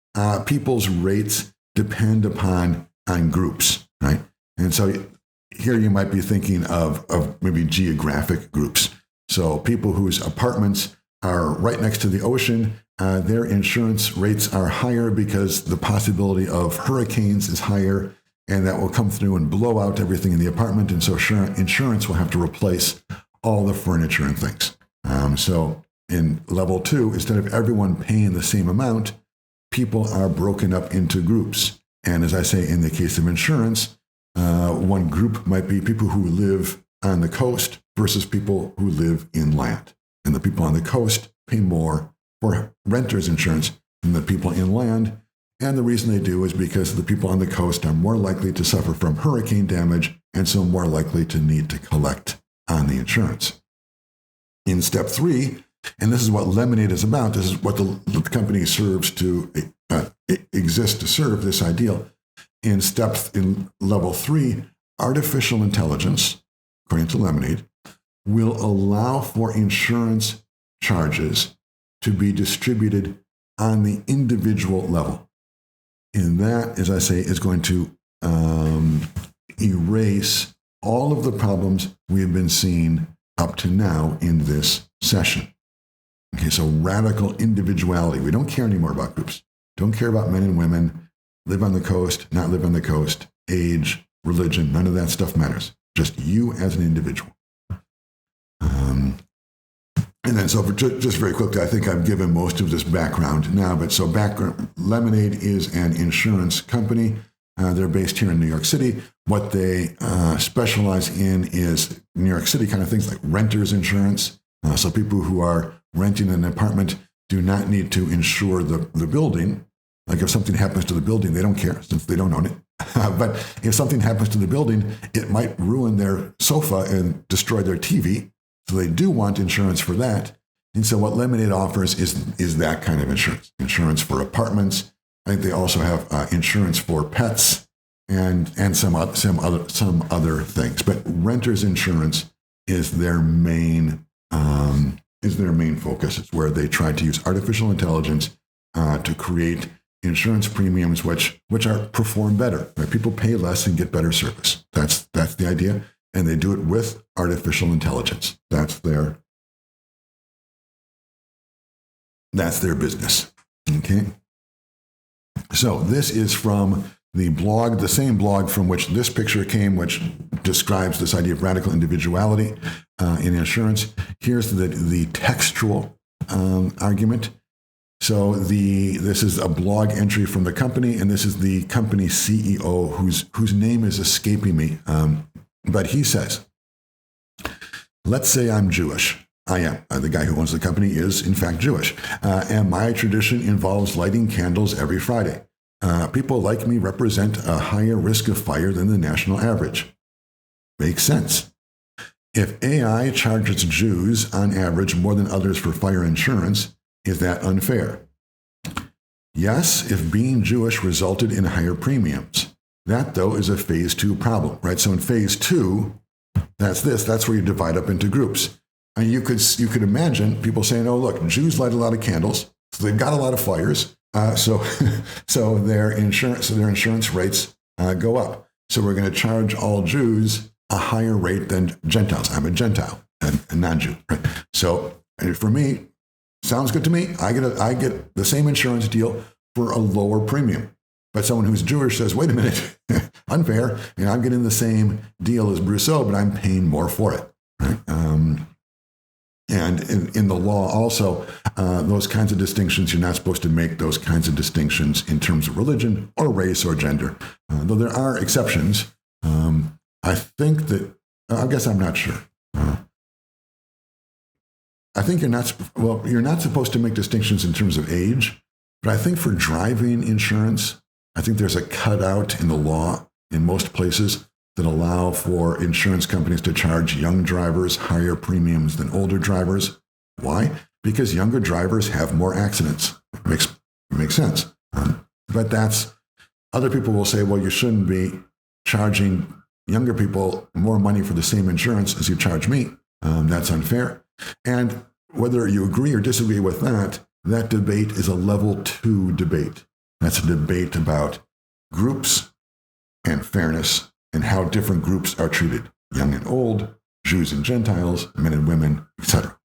people's rates depend upon groups, right? And so here you might be thinking of maybe geographic groups. So people whose apartments are right next to the ocean, their insurance rates are higher because the possibility of hurricanes is higher, and that will come through and blow out everything in the apartment. And so insurance will have to replace all the furniture and things. So in level 2, instead of everyone paying the same amount, people are broken up into groups. And as I say, in the case of insurance, one group might be people who live on the coast versus people who live inland. And the people on the coast pay more for renter's insurance than the people inland. And the reason they do is because the people on the coast are more likely to suffer from hurricane damage and so more likely to need to collect on the insurance. In step 3, and this is what Lemonade is about, this is what the company serves to exist to serve this ideal. In level 3, artificial intelligence, according to Lemonade, will allow for insurance charges to be distributed on the individual level. And that, as I say, is going to erase all of the problems we have been seeing up to now in this session. Okay, so radical individuality. We don't care anymore about groups. Don't care about men and women, live on the coast, not live on the coast, age, religion, none of that stuff matters. Just you as an individual. And then, so just very quickly, I think I've given most of this background now, but so Lemonade is an insurance company. They're based here in New York City. What they specialize in is New York City kind of things like renter's insurance. So people who are renting an apartment do not need to insure the building. Like if something happens to the building, they don't care since they don't own it. But if something happens to the building, it might ruin their sofa and destroy their TV. So they do want insurance for that. And so what Lemonade offers is that kind of insurance. Insurance for apartments. I think they also have insurance for pets and some other things. But renters insurance is their main focus. It's where they try to use artificial intelligence to create insurance premiums which perform better. Right? People pay less and get better service. That's the idea. And they do it with artificial intelligence. That's their business. Okay. So this is from the blog, the same blog from which this picture came, which describes this idea of radical individuality in insurance. Here's the textual argument. So this is a blog entry from the company, and this is the company CEO whose name is escaping me. But he says, let's say I'm Jewish. I am. The guy who owns the company is, in fact, Jewish. And my tradition involves lighting candles every Friday. People like me represent a higher risk of fire than the national average. Makes sense. If AI charges Jews on average more than others for fire insurance, is that unfair? Yes, if being Jewish resulted in higher premiums. That, though, is a phase 2 problem, right? So in phase 2, that's where you divide up into groups. And you could imagine people saying, oh, look, Jews light a lot of candles, so they've got a lot of fires, so their insurance rates go up. So we're going to charge all Jews a higher rate than Gentiles. I'm a Gentile and a non-Jew, right? So for me, sounds good to me. I get the same insurance deal for a lower premium. But someone who's Jewish says, wait a minute, unfair. I'm getting the same deal as Brusseau, but I'm paying more for it. Right? And in the law also, those kinds of distinctions, you're not supposed to make those kinds of distinctions in terms of religion or race or gender. Though there are exceptions, I think that, I guess I'm not sure. I think you're not supposed to make distinctions in terms of age, but I think for driving insurance, I think there's a cutout in the law in most places that allow for insurance companies to charge young drivers higher premiums than older drivers. Why? Because younger drivers have more accidents. It makes sense. But other people will say, well, you shouldn't be charging younger people more money for the same insurance as you charge me. That's unfair. And whether you agree or disagree with that debate is a level 2 debate. That's a debate about groups and fairness and how different groups are treated, young and old, Jews and Gentiles, men and women, etc.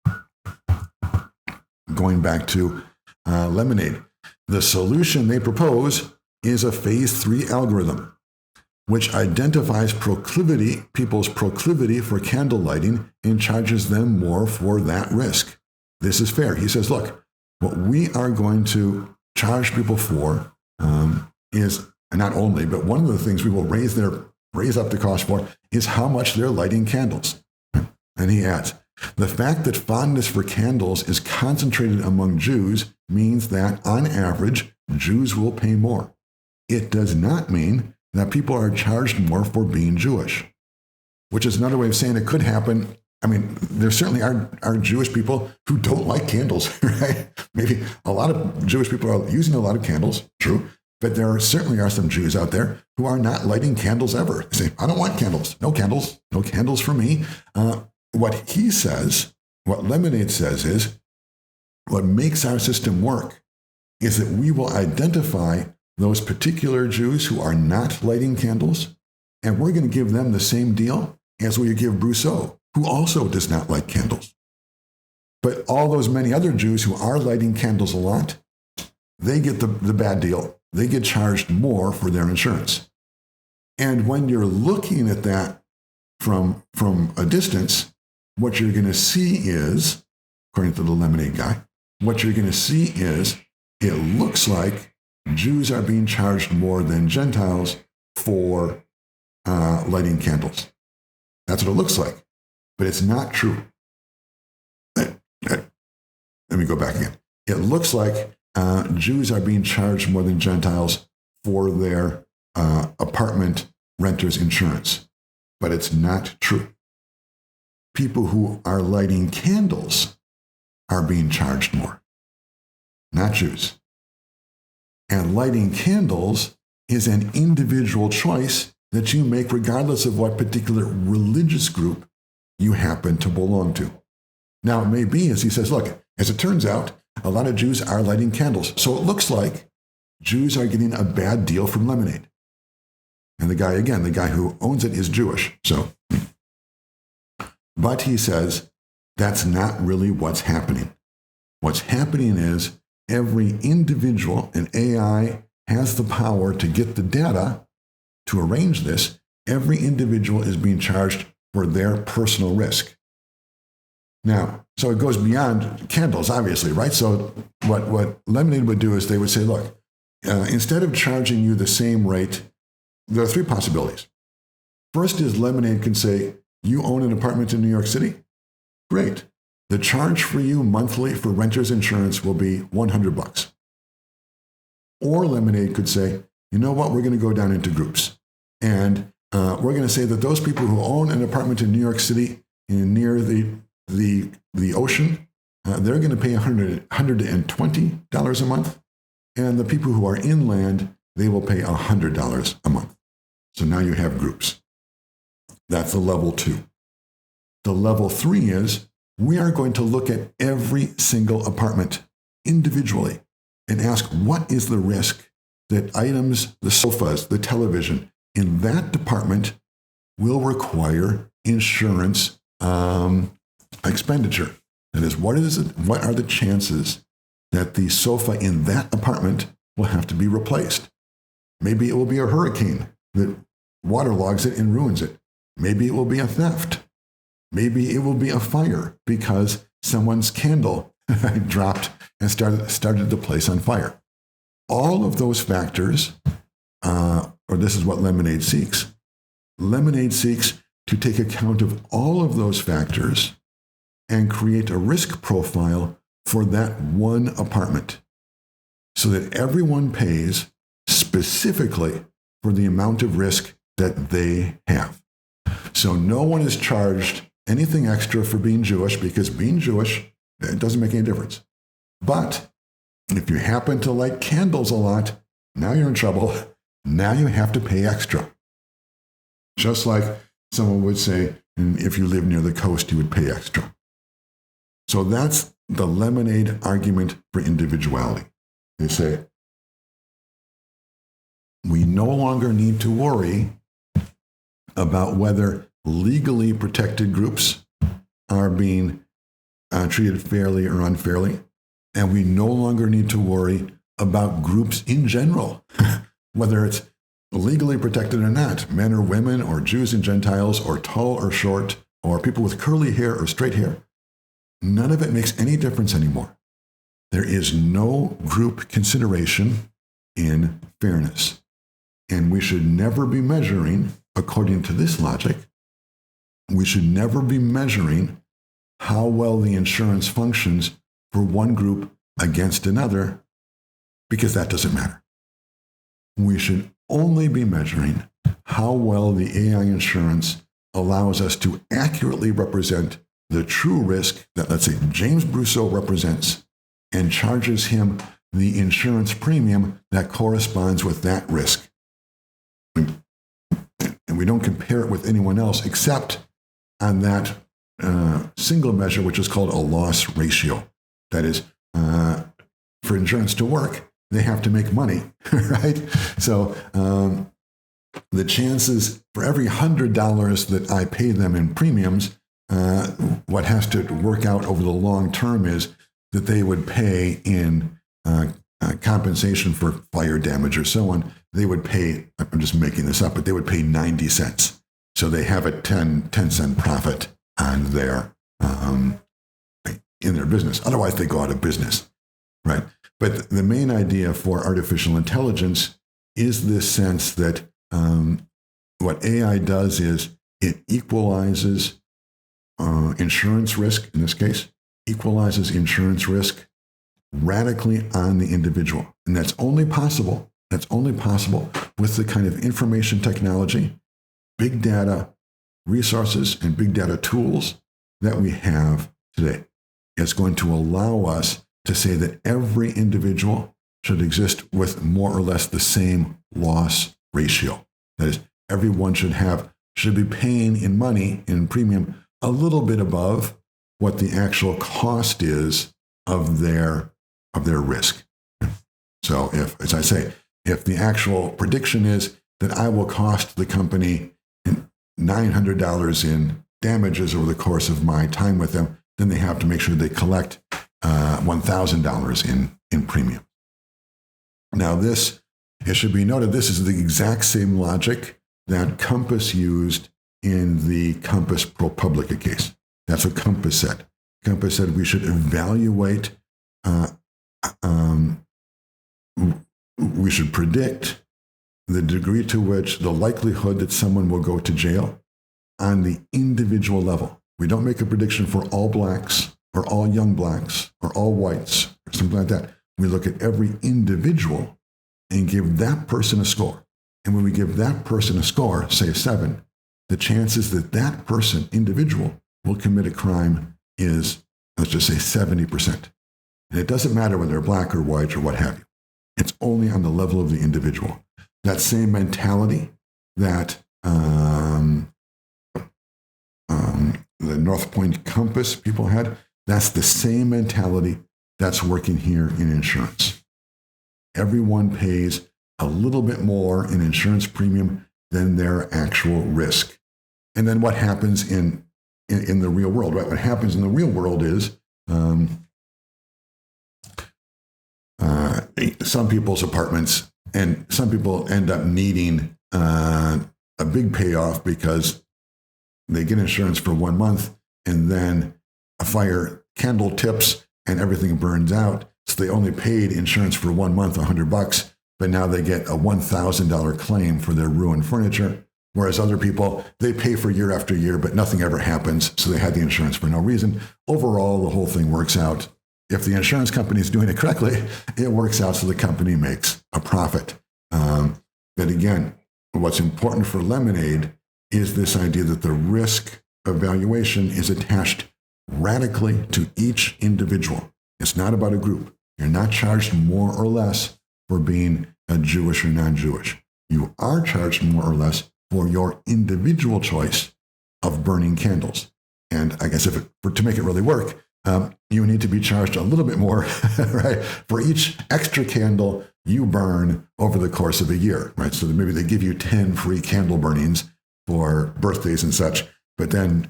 Going back to Lemonade, the solution they propose is a phase 3 algorithm, which identifies people's proclivity for candle lighting and charges them more for that risk. This is fair. He says, look, what we are going to charge people for is not only, but one of the things we will raise up the cost for is how much they're lighting candles. And he adds, the fact that fondness for candles is concentrated among Jews means that, on average, Jews will pay more. It does not mean that people are charged more for being Jewish, which is another way of saying it could happen. I mean, there certainly are Jewish people who don't like candles, right? Maybe a lot of Jewish people are using a lot of candles, true, but there certainly are some Jews out there who are not lighting candles ever. They say, I don't want candles, no candles for me. What he says, what Lemonade says is, what makes our system work is that we will identify those particular Jews who are not lighting candles, and we're going to give them the same deal as we give Brusseau, who also does not light candles. But all those many other Jews who are lighting candles a lot, they get the bad deal. They get charged more for their insurance. And when you're looking at that from a distance, what you're going to see is, according to the Lemonade guy, what you're going to see is it looks like Jews are being charged more than Gentiles for lighting candles. That's what it looks like. But it's not true. Let me go back again. It looks like Jews are being charged more than Gentiles for their apartment renters insurance. But it's not true. People who are lighting candles are being charged more, not Jews. And lighting candles is an individual choice that you make regardless of what particular religious group you happen to belong to. Now, it may be, as he says, look, as it turns out, a lot of Jews are lighting candles. So it looks like Jews are getting a bad deal from Lemonade. And the guy who owns it is Jewish. But he says, that's not really what's happening. What's happening is every individual, and AI has the power to get the data to arrange this. Every individual is being charged for their personal risk. Now, so it goes beyond candles, obviously, right? So what Lemonade would do is they would say, look, instead of charging you the same rate, there are 3 possibilities. First is Lemonade can say, you own an apartment in New York City? Great. The charge for you monthly for renter's insurance will be $100. Or Lemonade could say, you know what, we're going to go down into groups. And we're going to say that those people who own an apartment in New York City near the ocean, they're going to pay $120 a month. And the people who are inland, they will pay $100 a month. So now you have groups. That's the level 2. The level 3 is we are going to look at every single apartment individually and ask what is the risk that items, the sofas, the television in that department will require insurance expenditure. That is, what are the chances that the sofa in that apartment will have to be replaced? Maybe it will be a hurricane that waterlogs it and ruins it. Maybe it will be a theft. Maybe it will be a fire because someone's candle dropped and started the place on fire. All of those factors, or this is what Lemonade seeks. Lemonade seeks to take account of all of those factors and create a risk profile for that one apartment so that everyone pays specifically for the amount of risk that they have. So no one is charged anything extra for being Jewish, because being Jewish, it doesn't make any difference. But if you happen to like candles a lot, now you're in trouble. Now you have to pay extra. Just like someone would say, if you live near the coast, you would pay extra. So that's the Lemonade argument for individuality. They say, we no longer need to worry about whether legally protected groups are being treated fairly or unfairly. And we no longer need to worry about groups in general, whether it's legally protected or not, men or women, or Jews and Gentiles, or tall or short, or people with curly hair or straight hair. None of it makes any difference anymore. There is no group consideration in fairness. And we should never be measuring, according to this logic, we should never be measuring how well the insurance functions for one group against another, because that doesn't matter. We should only be measuring how well the AI insurance allows us to accurately represent the true risk that, let's say, James Brusseau represents, and charges him the insurance premium that corresponds with that risk. And we don't compare it with anyone else except on that single measure, which is called a loss ratio. That is, for insurance to work, they have to make money, right? So the chances for every $100 that I pay them in premiums, what has to work out over the long term is that they would pay in compensation for fire damage or so on. They would pay, I'm just making this up, but they would pay 90 cents. So they have a 10 cent profit on their, in their business. Otherwise, they go out of business, right? But the main idea for artificial intelligence is this sense that what AI does is it equalizes insurance risk, in this case, equalizes insurance risk radically on the individual. And that's only possible with the kind of information technology, big data resources, and big data tools that we have today. It's going to allow us to say that every individual should exist with more or less the same loss ratio. That is, everyone should be paying in money, in premium, a little bit above what the actual cost is of their risk. So if, as I say, if the actual prediction is that I will cost the company $900 in damages over the course of my time with them, then they have to make sure they collect $1,000 in premium. Now this, it should be noted, this is the exact same logic that Compass used in the Compass ProPublica case. That's what Compass said. Compass said we should evaluate, we should predict the degree to which the likelihood that someone will go to jail on the individual level. We don't make a prediction for all blacks or all young blacks or all whites or something like that. We look at every individual and give that person a score. And when we give that person a score, say a 7, the chances that that person, individual, will commit a crime is, let's just say, 70%. And it doesn't matter whether they're black or white or what have you. It's only on the level of the individual. That same mentality that the North Point Compass people had, that's the same mentality that's working here in insurance. Everyone pays a little bit more in insurance premium than their actual risk. And then what happens in the real world, right? What happens in the real world is some people's apartments, and some people end up needing a big payoff because they get insurance for 1 month and then a fire candle tips and everything burns out. So they only paid insurance for 1 month, $100, but now they get a $1,000 claim for their ruined furniture. Whereas other people, they pay for year after year, but nothing ever happens. So they had the insurance for no reason. Overall, the whole thing works out. If the insurance company is doing it correctly, it works out so the company makes a profit. But again, what's important for Lemonade is this idea that the risk evaluation is attached radically to each individual. It's not about a group. You're not charged more or less for being a Jewish or non-Jewish. You are charged more or less for your individual choice of burning candles. And I guess to make it really work, you need to be charged a little bit more, right, for each extra candle you burn over the course of a year, right? So maybe they give you 10 free candle burnings for birthdays and such, but then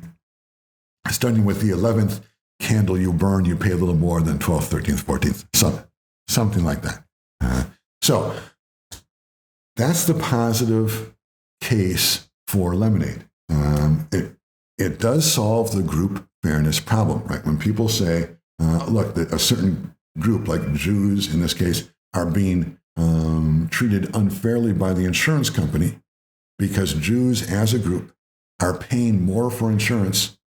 starting with the 11th candle you burn, you pay a little more than 12th, 13th, 14th, something like that. So that's the positive case for Lemonade. It does solve the group fairness problem, right? When people say, look, that a certain group, like Jews in this case, are being treated unfairly by the insurance company because Jews as a group are paying more for insurance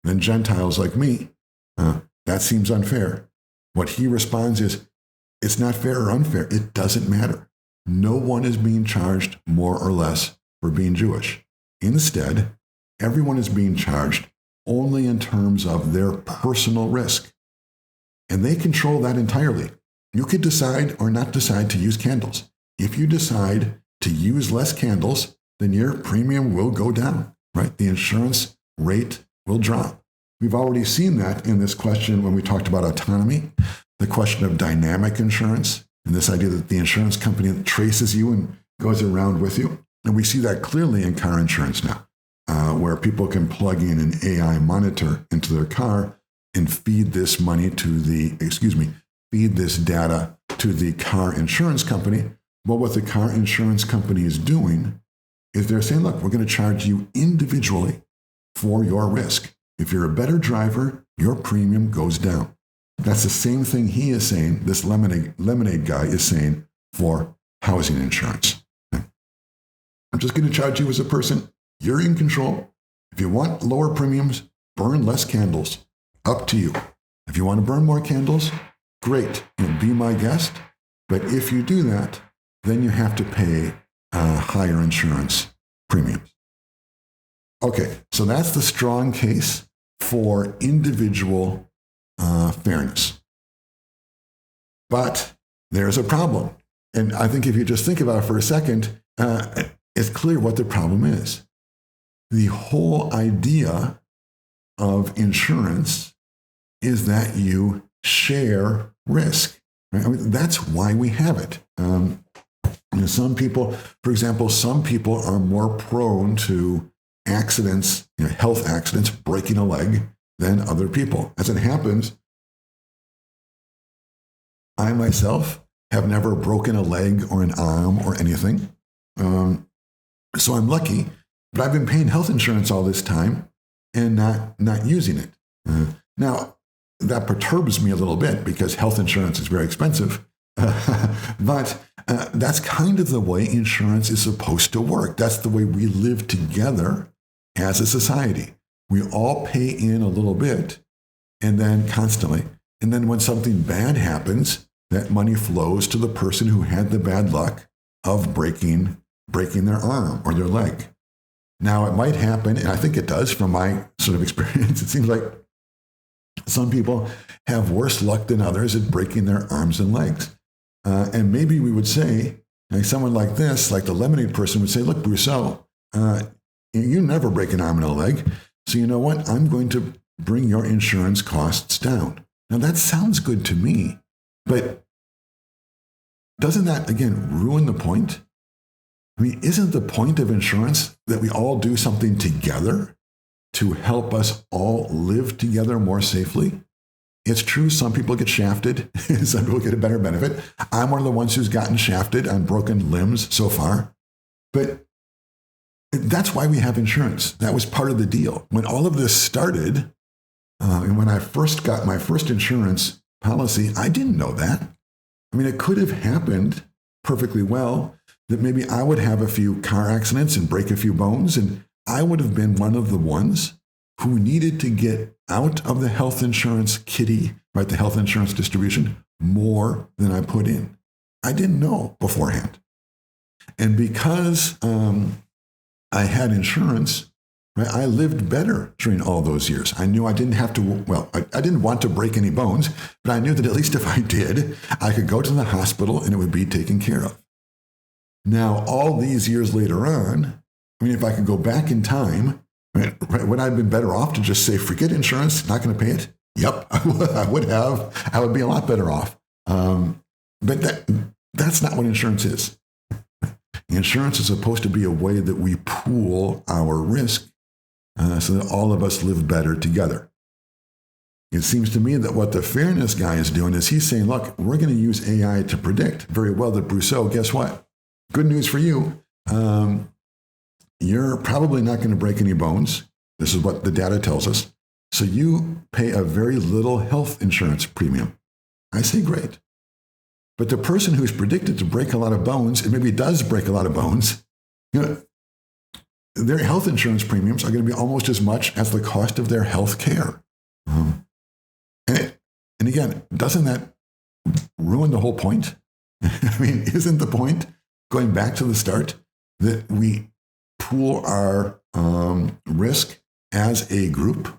than Gentiles like me, that seems unfair. What he responds is, it's not fair or unfair. It doesn't matter. No one is being charged more or less for being Jewish. Instead, everyone is being charged only in terms of their personal risk. And they control that entirely. You could decide or not decide to use candles. If you decide to use less candles, then your premium will go down, right? The insurance rate will drop. We've already seen that in this question when we talked about autonomy, the question of dynamic insurance, and this idea that the insurance company traces you and goes around with you. And we see that clearly in car insurance now, where people can plug in an AI monitor into their car and feed this data to the car insurance company. Well, what the car insurance company is doing is they're saying, look, we're going to charge you individually for your risk. If you're a better driver, your premium goes down. That's the same thing he is saying, this Lemonade guy is saying for housing insurance. I'm just going to charge you as a person. You're in control. If you want lower premiums, burn less candles. Up to you. If you want to burn more candles, great. Be my guest. But if you do that, then you have to pay higher insurance premiums. Okay, so that's the strong case for individual fairness. But there's a problem. And I think if you just think about it for a second, it's clear what the problem is. The whole idea of insurance is that you share risk. Right? I mean, that's why we have it. Some people, for example, some people are more prone to accidents, health accidents, breaking a leg than other people. As it happens, I myself have never broken a leg or an arm or anything. So I'm lucky, but I've been paying health insurance all this time and not using it. Now, that perturbs me a little bit because health insurance is very expensive. But that's kind of the way insurance is supposed to work. That's the way we live together as a society. We all pay in a little bit and then constantly. And then when something bad happens, that money flows to the person who had the bad luck of breaking their arm or their leg. Now, it might happen, and I think it does from my sort of experience. It seems like some people have worse luck than others at breaking their arms and legs. And maybe we would say, like someone like this, like the Lemonade person would say, look, Brusseau, you never break an arm and a leg. So you know what? I'm going to bring your insurance costs down. Now, that sounds good to me, but doesn't that, again, ruin the point? I mean, isn't the point of insurance that we all do something together to help us all live together more safely? It's true, some people get shafted, some people get a better benefit. I'm one of the ones who's gotten shafted on broken limbs so far. But that's why we have insurance. That was part of the deal. When all of this started, And when I first got my first insurance policy, I didn't know that. I mean, it could have happened perfectly well that maybe I would have a few car accidents and break a few bones, and I would have been one of the ones who needed to get out of the health insurance kitty, right, the health insurance distribution, more than I put in. I didn't know beforehand. And because I had insurance, right, I lived better during all those years. I knew I didn't have to, well, I didn't want to break any bones, but I knew that at least if I did, I could go to the hospital and it would be taken care of. Now, all these years later on, I mean, if I could go back in time, right, would I have been better off to just say, forget insurance, not going to pay it? Yep, I would have. I would be a lot better off. But that's not what insurance is. Insurance is supposed to be a way that we pool our risk so that all of us live better together. It seems to me that what the fairness guy is doing is he's saying, look, we're going to use AI to predict very well that Brusseau, guess what? Good news for you. You're probably not going to break any bones. This is what the data tells us. So you pay a very little health insurance premium. I say, great. But the person who's predicted to break a lot of bones, and maybe does break a lot of bones, their health insurance premiums are going to be almost as much as the cost of their health care. And again, doesn't that ruin the whole point? I mean, isn't the point, going back to the start, that we pool our risk as a group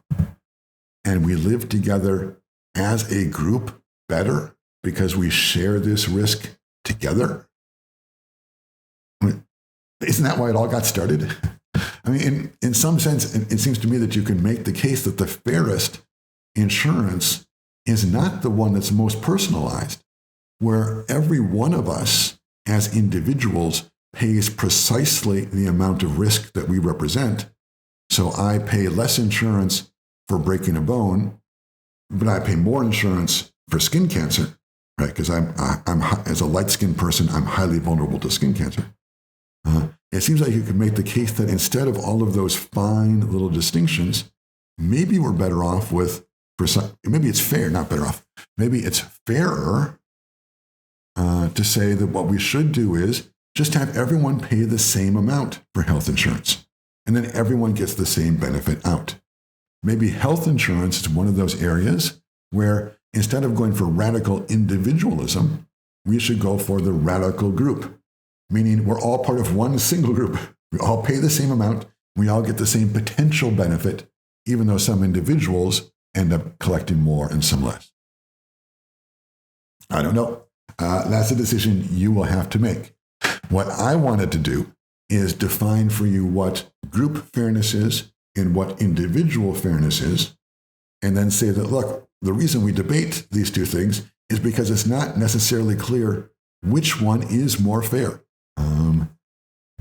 and we live together as a group better because we share this risk together? I mean, isn't that why it all got started? I mean, in some sense, it seems to me that you can make the case that the fairest insurance is not the one that's most personalized, where every one of us as individuals pays precisely the amount of risk that we represent. So I pay less insurance for breaking a bone, but I pay more insurance for skin cancer, right? Because I'm as a light-skinned person, I'm highly vulnerable to skin cancer. It seems like you could make the case that instead of all of those fine little distinctions, maybe we're better off with, maybe it's fair, not better off. Maybe it's fairer to say that what we should do is just have everyone pay the same amount for health insurance, and then everyone gets the same benefit out. Maybe health insurance is one of those areas where instead of going for radical individualism, we should go for the radical group, meaning we're all part of one single group. We all pay the same amount. We all get the same potential benefit, even though some individuals end up collecting more and some less. I don't know. That's a decision you will have to make. What I wanted to do is define for you what group fairness is and what individual fairness is, and then say that, look, the reason we debate these two things is because it's not necessarily clear which one is more fair.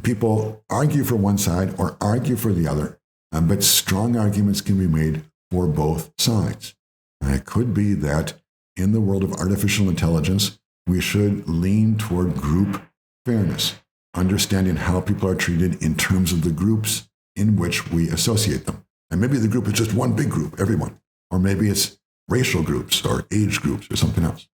People argue for one side or argue for the other, but strong arguments can be made for both sides. It could be that in the world of artificial intelligence, we should lean toward group fairness, understanding how people are treated in terms of the groups in which we associate them. And maybe the group is just one big group, everyone. Or maybe it's racial groups or age groups or something else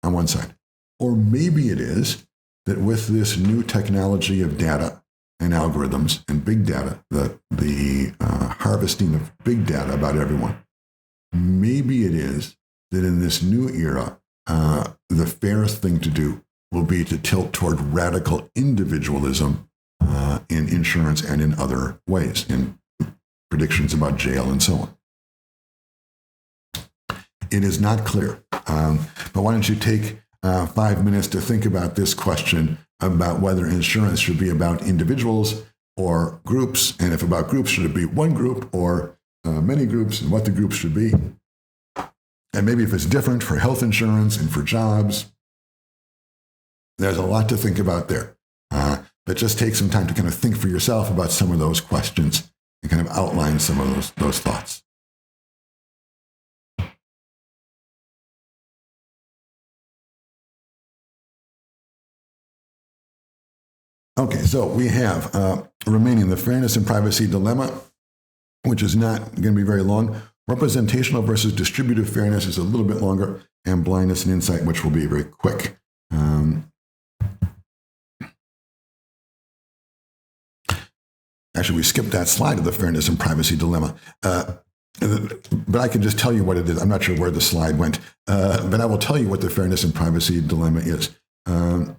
on one side. Or maybe it is that with this new technology of data and algorithms and big data, the harvesting of big data about everyone, maybe it is that in this new era, the fairest thing to do will be to tilt toward radical individualism in insurance and in other ways, in predictions about jail and so on. It is not clear. But why don't you take 5 minutes to think about this question about whether insurance should be about individuals or groups, and if about groups, should it be one group or many groups, and what the groups should be. And maybe if it's different for health insurance and for jobs. There's a lot to think about there. But just take some time to kind of think for yourself about some of those questions and kind of outline some of those thoughts. Okay, so we have remaining the fairness and privacy dilemma, which is not going to be very long. Representational versus distributive fairness is a little bit longer, and blindness and insight, which will be very quick. Actually, we skipped that slide of the fairness and privacy dilemma. But I can just tell you what it is. I'm not sure where the slide went, but I will tell you what the fairness and privacy dilemma is. In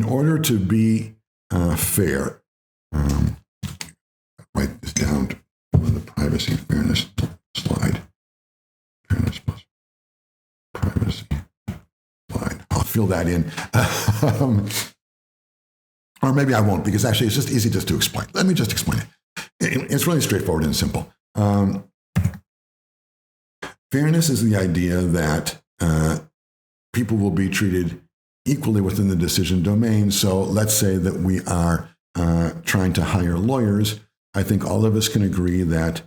order to be fair, write this down on the privacy and fairness slide. Fairness plus privacy slide. I'll fill that in. Or maybe I won't, because actually it's just easy just to explain. Let me just explain it. It's really straightforward and simple. Fairness is the idea that people will be treated equally within the decision domain. So let's say that we are trying to hire lawyers. I think all of us can agree that,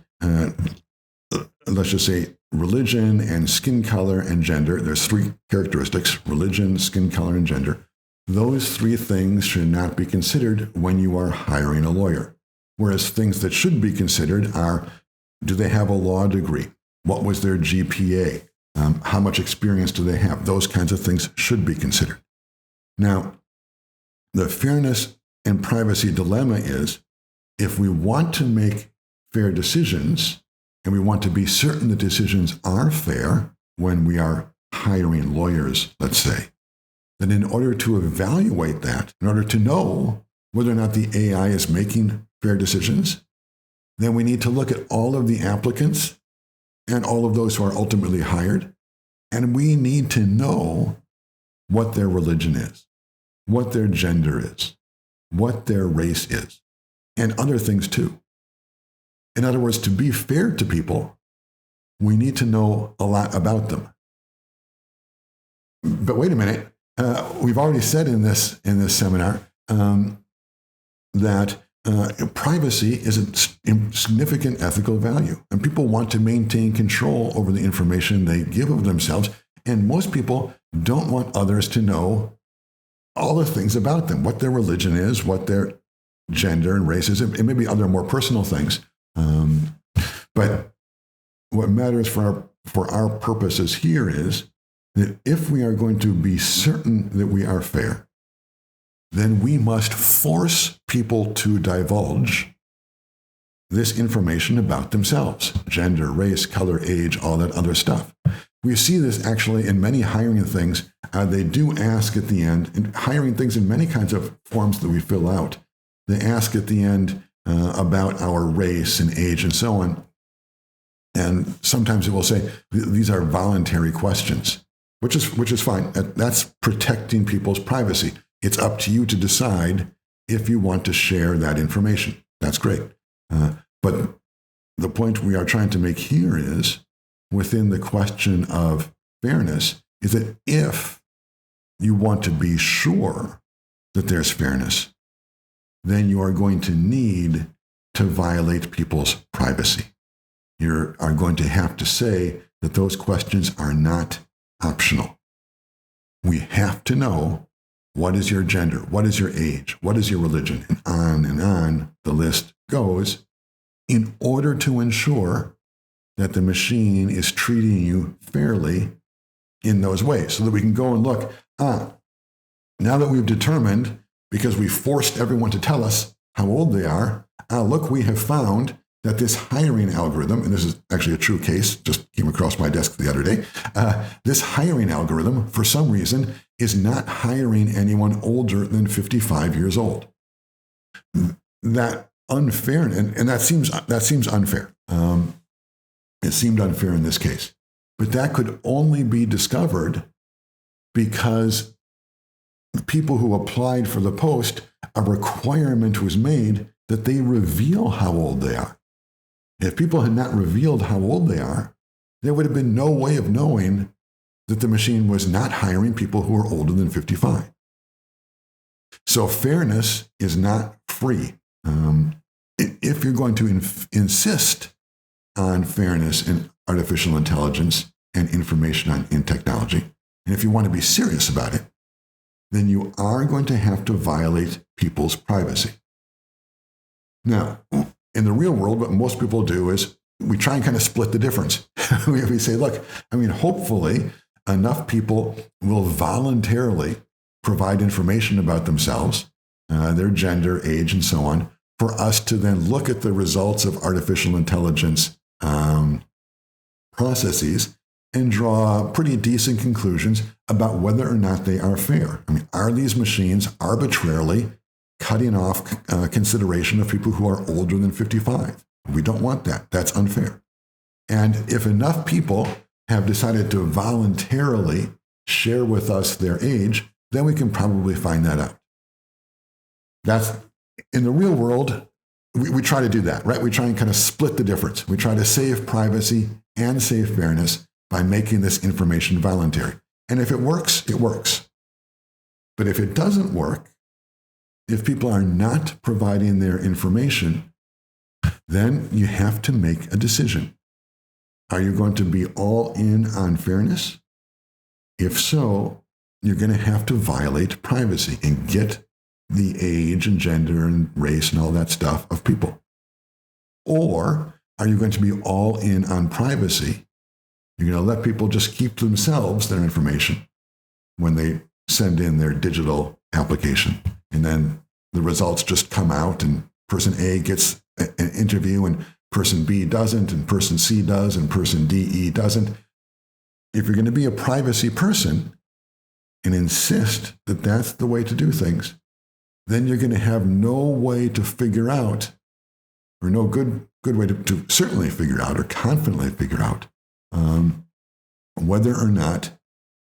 let's just say, religion and skin color and gender, there's three characteristics: religion, skin color, and gender. Those three things should not be considered when you are hiring a lawyer. Whereas things that should be considered are, do they have a law degree? What was their GPA? How much experience do they have? Those kinds of things should be considered. Now, the fairness and privacy dilemma is, if we want to make fair decisions, and we want to be certain the decisions are fair when we are hiring lawyers, let's say, then in order to evaluate that, in order to know whether or not the AI is making fair decisions, then we need to look at all of the applicants and all of those who are ultimately hired, and we need to know what their religion is, what their gender is, what their race is, and other things too. In other words, to be fair to people, we need to know a lot about them. But wait a minute. We've already said in this seminar that privacy is a significant ethical value, and people want to maintain control over the information they give of themselves. And most people don't want others to know all the things about them, what their religion is, what their gender and race is, and maybe other more personal things. But what matters for our purposes here is that if we are going to be certain that we are fair, then we must force people to divulge this information about themselves: gender, race, color, age, all that other stuff. We see this actually in many hiring things. They do ask at the end, in hiring things in many kinds of forms that we fill out, they ask at the end about our race and age and so on. And sometimes it will say, these are voluntary questions, which is fine. That's protecting people's privacy. It's up to you to decide if you want to share that information. That's great. But the point we are trying to make here is, within the question of fairness, is that if you want to be sure that there's fairness, then you are going to need to violate people's privacy. You are going to have to say that those questions are not optional. We have to know, what is your gender? What is your age? What is your religion? And on the list goes, in order to ensure that the machine is treating you fairly in those ways, so that we can go and look, now that we've determined, because we forced everyone to tell us how old they are, look, we have found that this hiring algorithm, and this is actually a true case, just came across my desk the other day, this hiring algorithm, for some reason, is not hiring anyone older than 55 years old. That unfair, and that seems unfair. It seemed unfair in this case. But that could only be discovered because the people who applied for the post, a requirement was made that they reveal how old they are. If people had not revealed how old they are, there would have been no way of knowing that the machine was not hiring people who are older than 55. So fairness is not free. If you're going to insist on fairness in artificial intelligence and information in technology, and if you want to be serious about it, then you are going to have to violate people's privacy. Now, in the real world, what most people do is we try and kind of split the difference. We say, look, hopefully enough people will voluntarily provide information about themselves, their gender, age, and so on, for us to then look at the results of artificial intelligence processes and draw pretty decent conclusions about whether or not they are fair. Are these machines arbitrarily cutting off consideration of people who are older than 55? We don't want that. That's unfair. And if enough people have decided to voluntarily share with us their age, then we can probably find that out. That's in the real world, we try to do that, right? We try and kind of split the difference. We try to save privacy and save fairness by making this information voluntary. And if it works, it works. But if it doesn't work, if people are not providing their information, then you have to make a decision. Are you going to be all in on fairness? If so, you're going to have to violate privacy and get the age and gender and race and all that stuff of people. Or are you going to be all in on privacy? You're going to let people just keep to themselves their information when they send in their digital application. And then the results just come out and person A gets an interview and person B doesn't, and person C does, and person D doesn't. If you're going to be a privacy person and insist that that's the way to do things, then you're going to have no way to figure out, or no good way to certainly figure out or confidently figure out whether or not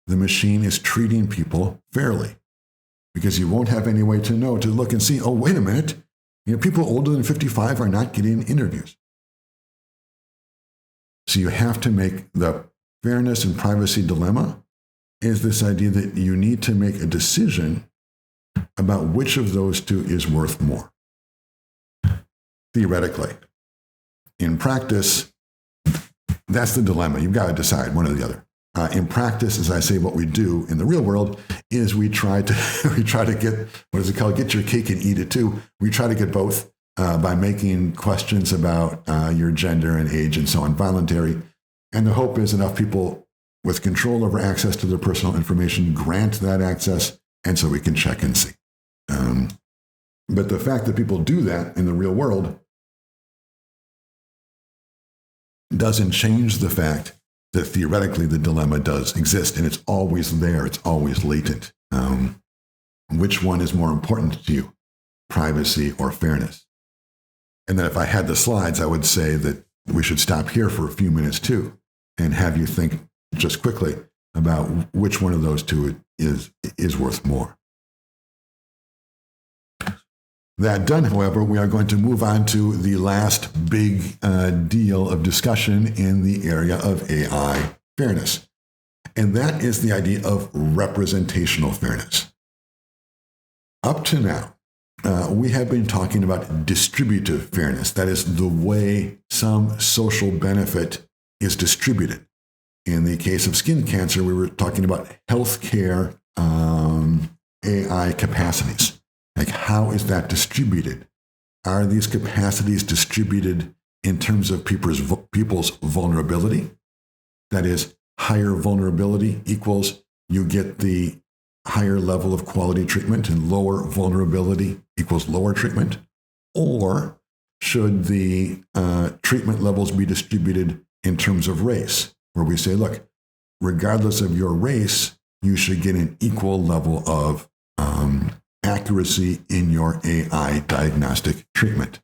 the machine is treating people fairly. Because you won't have any way to know, to look and see, oh, wait a minute, people older than 55 are not getting interviews. So you have to make the fairness and privacy dilemma is this idea that you need to make a decision about which of those two is worth more. Theoretically. In practice, that's the dilemma. You've got to decide one or the other. In practice, as I say, what we do in the real world is we try to get, what is it called? Get your cake and eat it too. We try to get both by making questions about your gender and age and so on voluntary. And the hope is enough people with control over access to their personal information grant that access, and so we can check and see. But the fact that people do that in the real world doesn't change the fact that theoretically the dilemma does exist, and it's always there, it's always latent. Which one is more important to you, privacy or fairness? And then if I had the slides, I would say that we should stop here for a few minutes too, and have you think just quickly about which one of those two is worth more. That done, however, we are going to move on to the last big deal of discussion in the area of AI fairness. And that is the idea of representational fairness. Up to now, we have been talking about distributive fairness. That is the way some social benefit is distributed. In the case of skin cancer, we were talking about healthcare AI capacities. Like, how is that distributed? Are these capacities distributed in terms of people's vulnerability? That is, higher vulnerability equals you get the higher level of quality treatment, and lower vulnerability equals lower treatment? Or should the treatment levels be distributed in terms of race, where we say, look, regardless of your race, you should get an equal level of accuracy in your AI diagnostic treatment?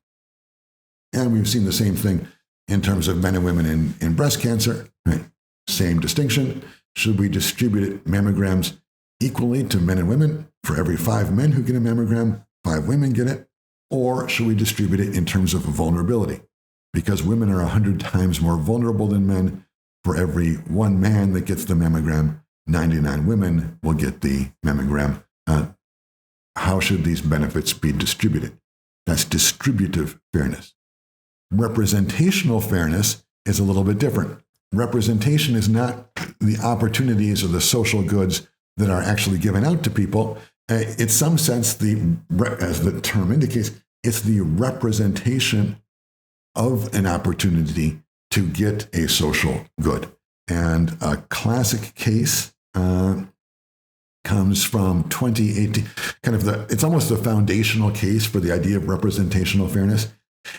And we've seen the same thing in terms of men and women in breast cancer, right? Same distinction. Should we distribute mammograms equally to men and women? For every 5 men who get a mammogram, 5 women get it? Or should we distribute it in terms of vulnerability? Because women are 100 times more vulnerable than men. For every 1 man that gets the mammogram, 99 women will get the mammogram. How should these benefits be distributed? That's distributive fairness. Representational fairness is a little bit different. Representation is not the opportunities or the social goods that are actually given out to people. In some sense, as the term indicates, it's the representation of an opportunity to get a social good. And a classic case comes from 2018, it's almost the foundational case for the idea of representational fairness.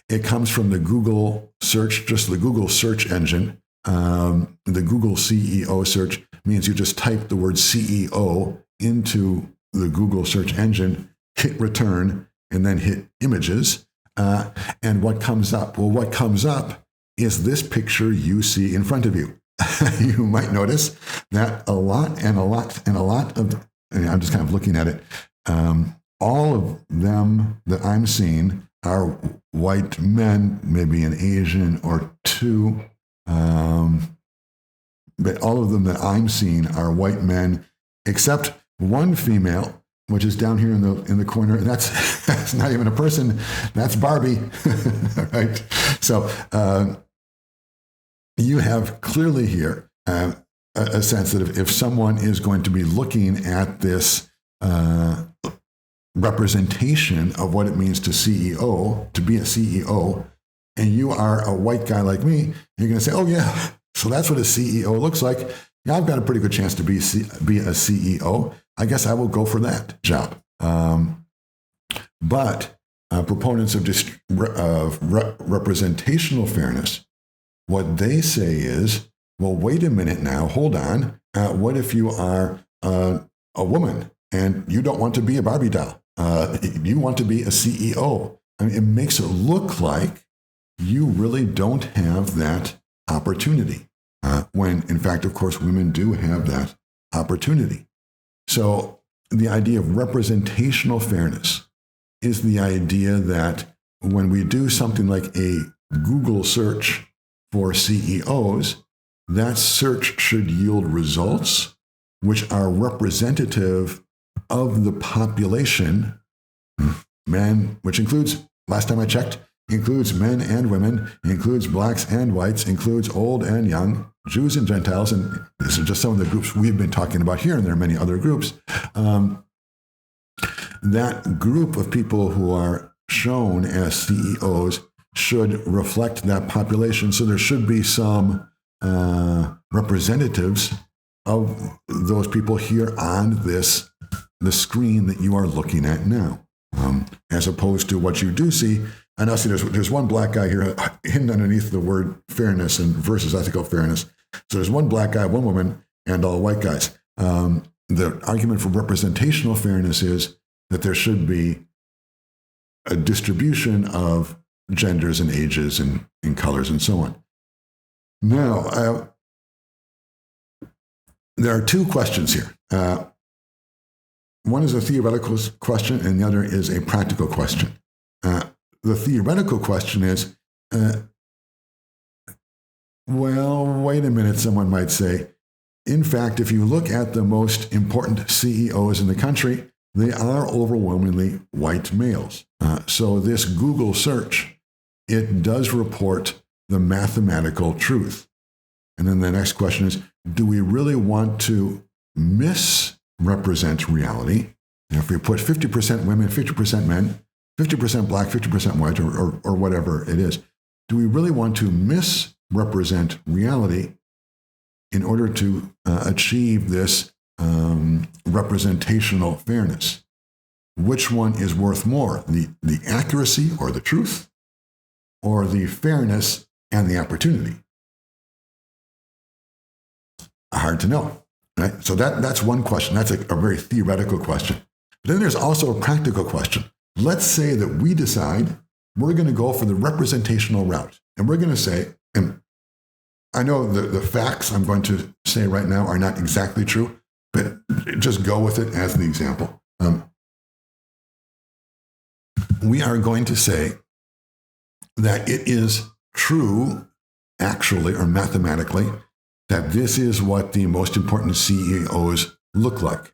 It comes from the Google search, just the Google search engine. The Google CEO search means you just type the word CEO into the Google search engine, hit return, and then hit images. And what comes up? Well, what comes up is this picture you see in front of you. You might notice that a lot of, I'm just kind of looking at it, all of them that I'm seeing are white men, maybe an Asian or two, but all of them that I'm seeing are white men, except one female, which is down here in the corner. That's not even a person. That's Barbie, right? So you have clearly here a sense that if someone is going to be looking at this representation of what it means to be a CEO, and you are a white guy like me, you're going to say, oh yeah, so that's what a CEO looks like. Yeah, I've got a pretty good chance to be a CEO. I guess I will go for that job. But proponents of representational fairness, what they say is, well, wait a minute now, hold on. What if you are a woman and you don't want to be a Barbie doll? You want to be a CEO. I mean, it makes it look like you really don't have that opportunity. When, in fact, of course, women do have that opportunity. So the idea of representational fairness is the idea that when we do something like a Google search for CEOs, that search should yield results which are representative of the population, men, which includes, last time I checked, includes men and women, includes blacks and whites, includes old and young, Jews and Gentiles, and these are just some of the groups we've been talking about here, and there are many other groups. That group of people who are shown as CEOs should reflect that population, so there should be some representatives of those people here on the screen that you are looking at now, as opposed to what you do see. And I see there's one black guy here hidden underneath the word fairness and versus ethical fairness. So there's one black guy, one woman, and all white guys. The argument for representational fairness is that there should be a distribution of genders and ages and colors and so on. Now, there are two questions here. One is a theoretical question, and the other is a practical question. The theoretical question is, well, wait a minute, someone might say. In fact, if you look at the most important CEOs in the country, they are overwhelmingly white males. So this Google search, it does report the mathematical truth. And then the next question is, do we really want to misrepresent reality? And if we put 50% women, 50% men, 50% black, 50% white, or whatever it is, do we really want to misrepresent reality in order to achieve this representational fairness? Which one is worth more, the accuracy or the truth, or the fairness and the opportunity? Hard to know, right? So that's one question. That's a very theoretical question. But then there's also a practical question. Let's say that we decide we're going to go for the representational route. And we're going to say, and I know the facts I'm going to say right now are not exactly true, but just go with it as the example. We are going to say that it is true, actually, or mathematically, that this is what the most important CEOs look like.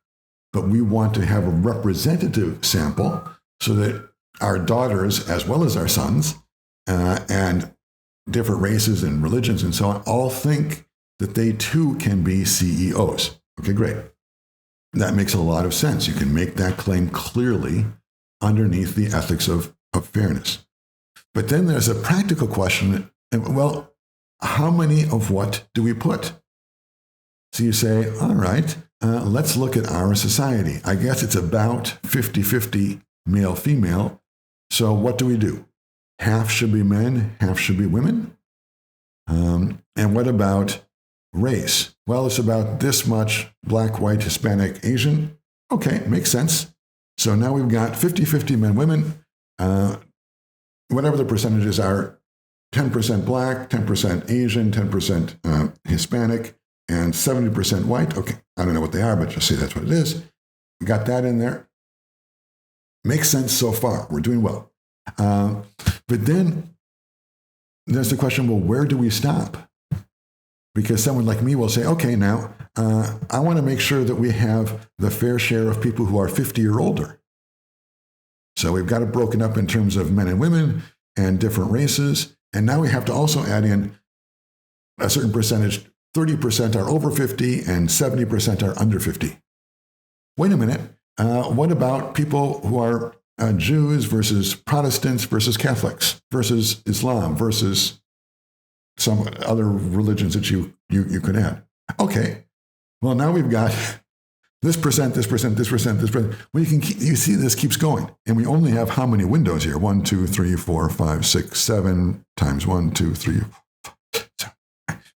But we want to have a representative sample so that our daughters, as well as our sons, and different races and religions and so on, all think that they too can be CEOs. Okay, great. That makes a lot of sense. You can make that claim clearly underneath the ethics of fairness. But then there's a practical question. Well, how many of what do we put? So you say, all right, let's look at our society. I guess it's about 50-50 male-female. So what do? Half should be men, half should be women. And what about race? Well, it's about this much black, white, Hispanic, Asian. Okay, makes sense. So now we've got 50-50 men, women, whatever the percentages are, 10% black, 10% Asian, 10% Hispanic, and 70% white. Okay, I don't know what they are, but just say that's what it is. We got that in there. Makes sense so far. We're doing well. But then there's the question, well, where do we stop? Because someone like me will say, okay, now I want to make sure that we have the fair share of people who are 50 or older. So we've got it broken up in terms of men and women and different races. And now we have to also add in a certain percentage. 30% are over 50 and 70% are under 50. Wait a minute. What about people who are Jews versus Protestants versus Catholics versus Islam versus some other religions that you could add? Okay. Well, now we've got this percent, this percent, this percent, this percent. Well, you see this keeps going. And we only have how many windows here? 1, 2, 3, 4, 5, 6, 7 times 1, 2, 3.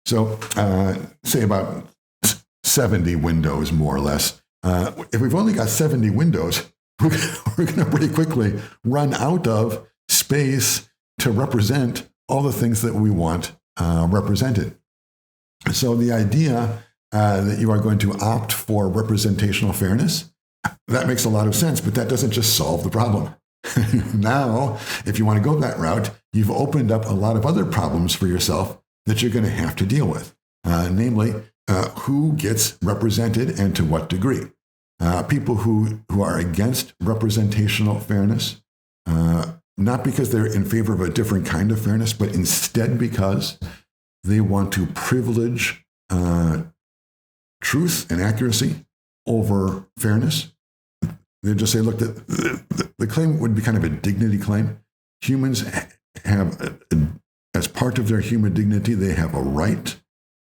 So say about 70 windows, more or less. If we've only got 70 windows, we're going to pretty quickly run out of space to represent all the things that we want represented. So the idea that you are going to opt for representational fairness, that makes a lot of sense, but that doesn't just solve the problem. Now, if you want to go that route, you've opened up a lot of other problems for yourself that you're going to have to deal with, namely, who gets represented and to what degree. People who are against representational fairness, not because they're in favor of a different kind of fairness, but instead because they want to privilege truth and accuracy over fairness. They just say, look, the claim would be kind of a dignity claim. Humans have, as part of their human dignity, they have a right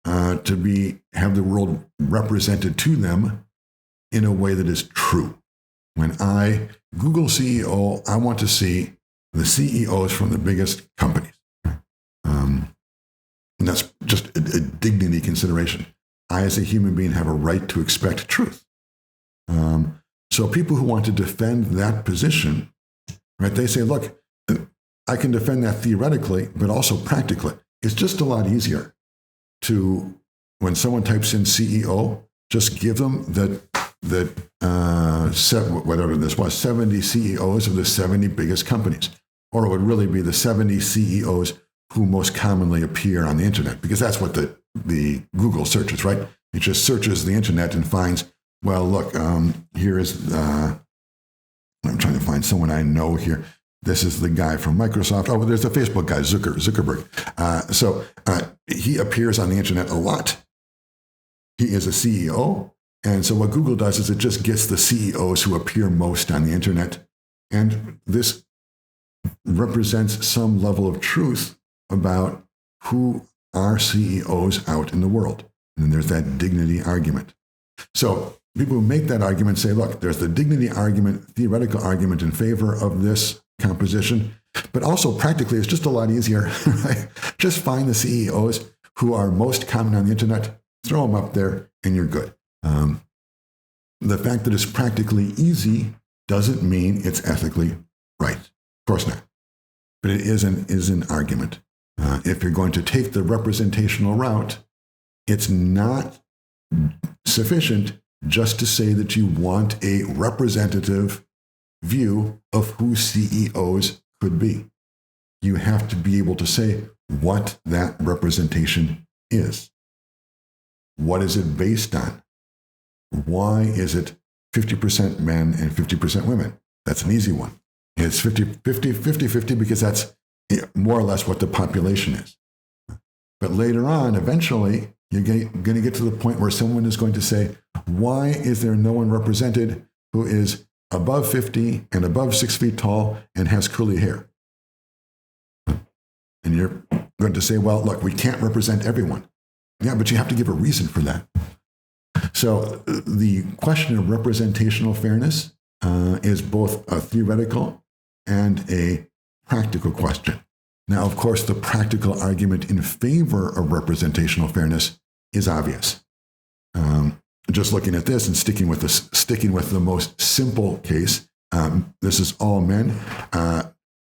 to have the world represented to them in a way that is true. When I Google CEO, I want to see the CEOs from the biggest companies. And that's just a dignity consideration. I, as a human being, have a right to expect truth. So people who want to defend that position, right, they say, look, I can defend that theoretically, but also practically. It's just a lot easier to, when someone types in CEO, just give them whatever this was, 70 CEOs of the 70 biggest companies. Or it would really be the 70 CEOs who most commonly appear on the internet, because that's what the Google searches, right? It just searches the internet and finds, well, look, here is, I'm trying to find someone I know here. This is the guy from Microsoft. Oh, there's the Facebook guy, Zuckerberg. So he appears on the internet a lot. He is a CEO. And so what Google does is it just gets the CEOs who appear most on the internet. And this represents some level of truth about who are CEOs out in the world. And there's that dignity argument. So people who make that argument say, look, there's the dignity argument, theoretical argument in favor of this composition, but also practically it's just a lot easier. Right? Just find the CEOs who are most common on the internet, throw them up there, and you're good. The fact that it's practically easy doesn't mean it's ethically right. Of course not. But it is an argument. If you're going to take the representational route, it's not sufficient just to say that you want a representative view of who CEOs could be. You have to be able to say what that representation is. What is it based on? Why is it 50% men and 50% women? That's an easy one. It's 50-50 because that's more or less what the population is. But later on, eventually, you're going to get to the point where someone is going to say, why is there no one represented who is above 50 and above 6 feet tall and has curly hair? And going to say, well, look, we can't represent everyone. Yeah, but you have to give a reason for that. So the question of representational fairness is both a theoretical and a practical question. Now, of course, the practical argument in favor of representational fairness is obvious. Just looking at this and sticking with the most simple case, this is all men.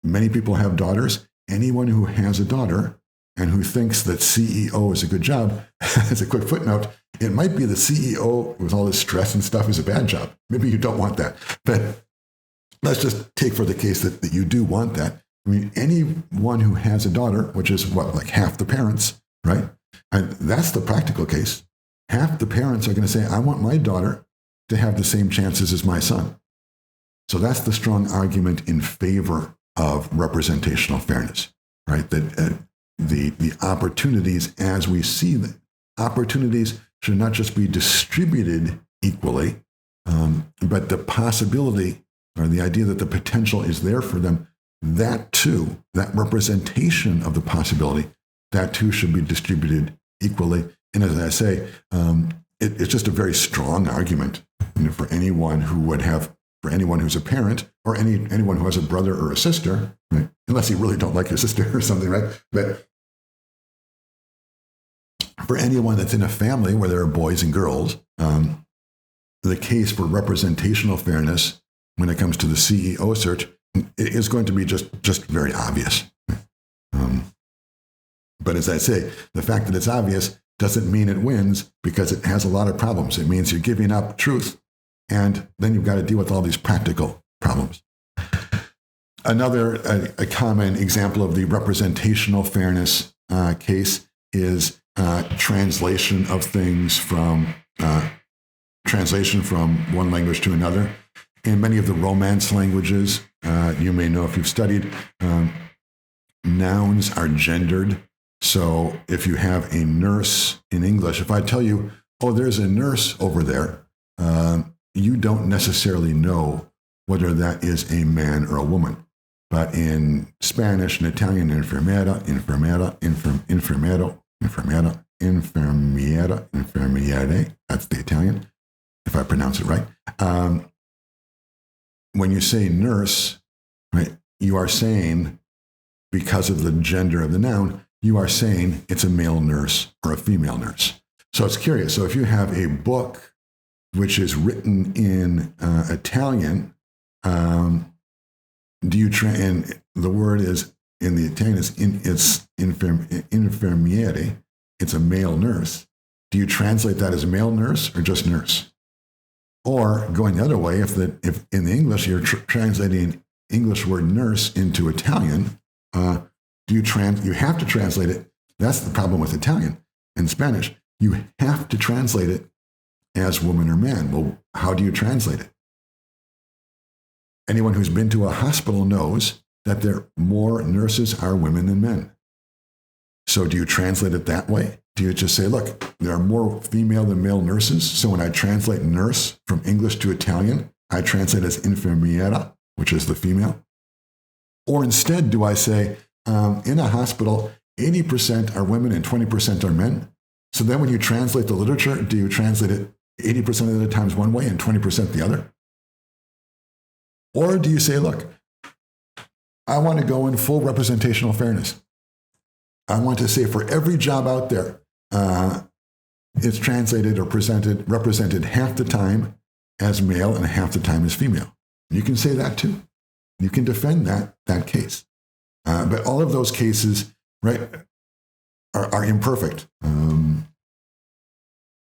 Many people have daughters. Anyone who has a daughter and who thinks that CEO is a good job, as a quick footnote, it might be the CEO with all this stress and stuff is a bad job. Maybe you don't want that. But let's just take for the case that you do want that. I mean, anyone who has a daughter, which is like half the parents, right? And that's the practical case. Half the parents are going to say, I want my daughter to have the same chances as my son. So that's the strong argument in favor of representational fairness, right? That the opportunities as we see them, opportunities should not just be distributed equally, but the possibility or the idea that the potential is there for them, that too, that representation of the possibility, that too should be distributed equally. And as I say, it's just a very strong argument for anyone who would have, for anyone who's a parent or anyone who has a brother or a sister, right? Unless you really don't like your sister or something, right? But for anyone that's in a family where there are boys and girls, the case for representational fairness when it comes to the CEO search is going to be just very obvious. But as I say, the fact that it's obvious doesn't mean it wins because it has a lot of problems. It means you're giving up truth, and then you've got to deal with all these practical problems. Another a common example of the representational fairness case is translation of things from one language to another. In many of the Romance languages, you may know if you've studied, nouns are gendered. So if you have a nurse in English, if I tell you, oh, there's a nurse over there, you don't necessarily know whether that is a man or a woman. But in Spanish and Italian, enfermera, infermiere, that's the Italian, if I pronounce it right. When you say nurse, right, you are saying, because of the gender of the noun, you are saying it's a male nurse or a female nurse. So it's curious. So if you have a book which is written in Italian, and the word is in the Italian it's infermiere, it's a male nurse. Do you translate that as male nurse or just nurse? Or going the other way, if in the English you're translating English word nurse into Italian, you have to translate it. That's the problem with Italian and Spanish. You have to translate it as woman or man. Well, how do you translate it? Anyone who's been to a hospital knows that more nurses are women than men. So do you translate it that way? Do you just say, look, there are more female than male nurses, so when I translate nurse from English to Italian, I translate as infermiera, which is the female? Or instead, do I say, in a hospital, 80% are women and 20% are men? So then when you translate the literature, do you translate it 80% of the times one way and 20% the other? Or do you say, look, I want to go in full representational fairness. I want to say for every job out there, it's translated or represented half the time as male and half the time as female. You can say that too. You can defend that case. But all of those cases, right, are imperfect.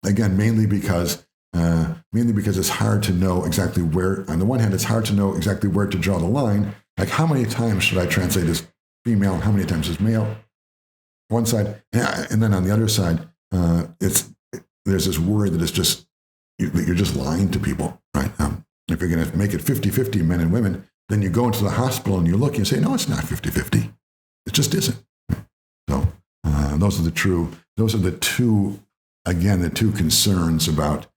Again, mainly because it's hard to know exactly where. On the one hand, it's hard to know exactly where to draw the line. Like, how many times should I translate as female? And how many times as male? One side, and then on the other side, there's this worry that you're just lying to people, right? If you're going to make it 50-50 men and women, then you go into the hospital and you look and you say, no, it's not 50-50. It just isn't. So those are the two concerns about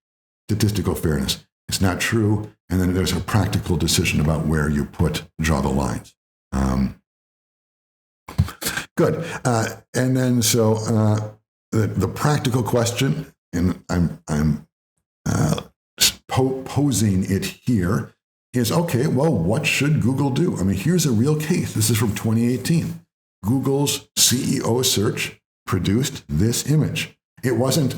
statistical fairness. It's not true, and then there's a practical decision about where you draw the lines. Good. And then the practical question, and I'm posing it here, is, okay, well, what should Google do? I mean, here's a real case. This is from 2018. Google's CEO search produced this image. It wasn't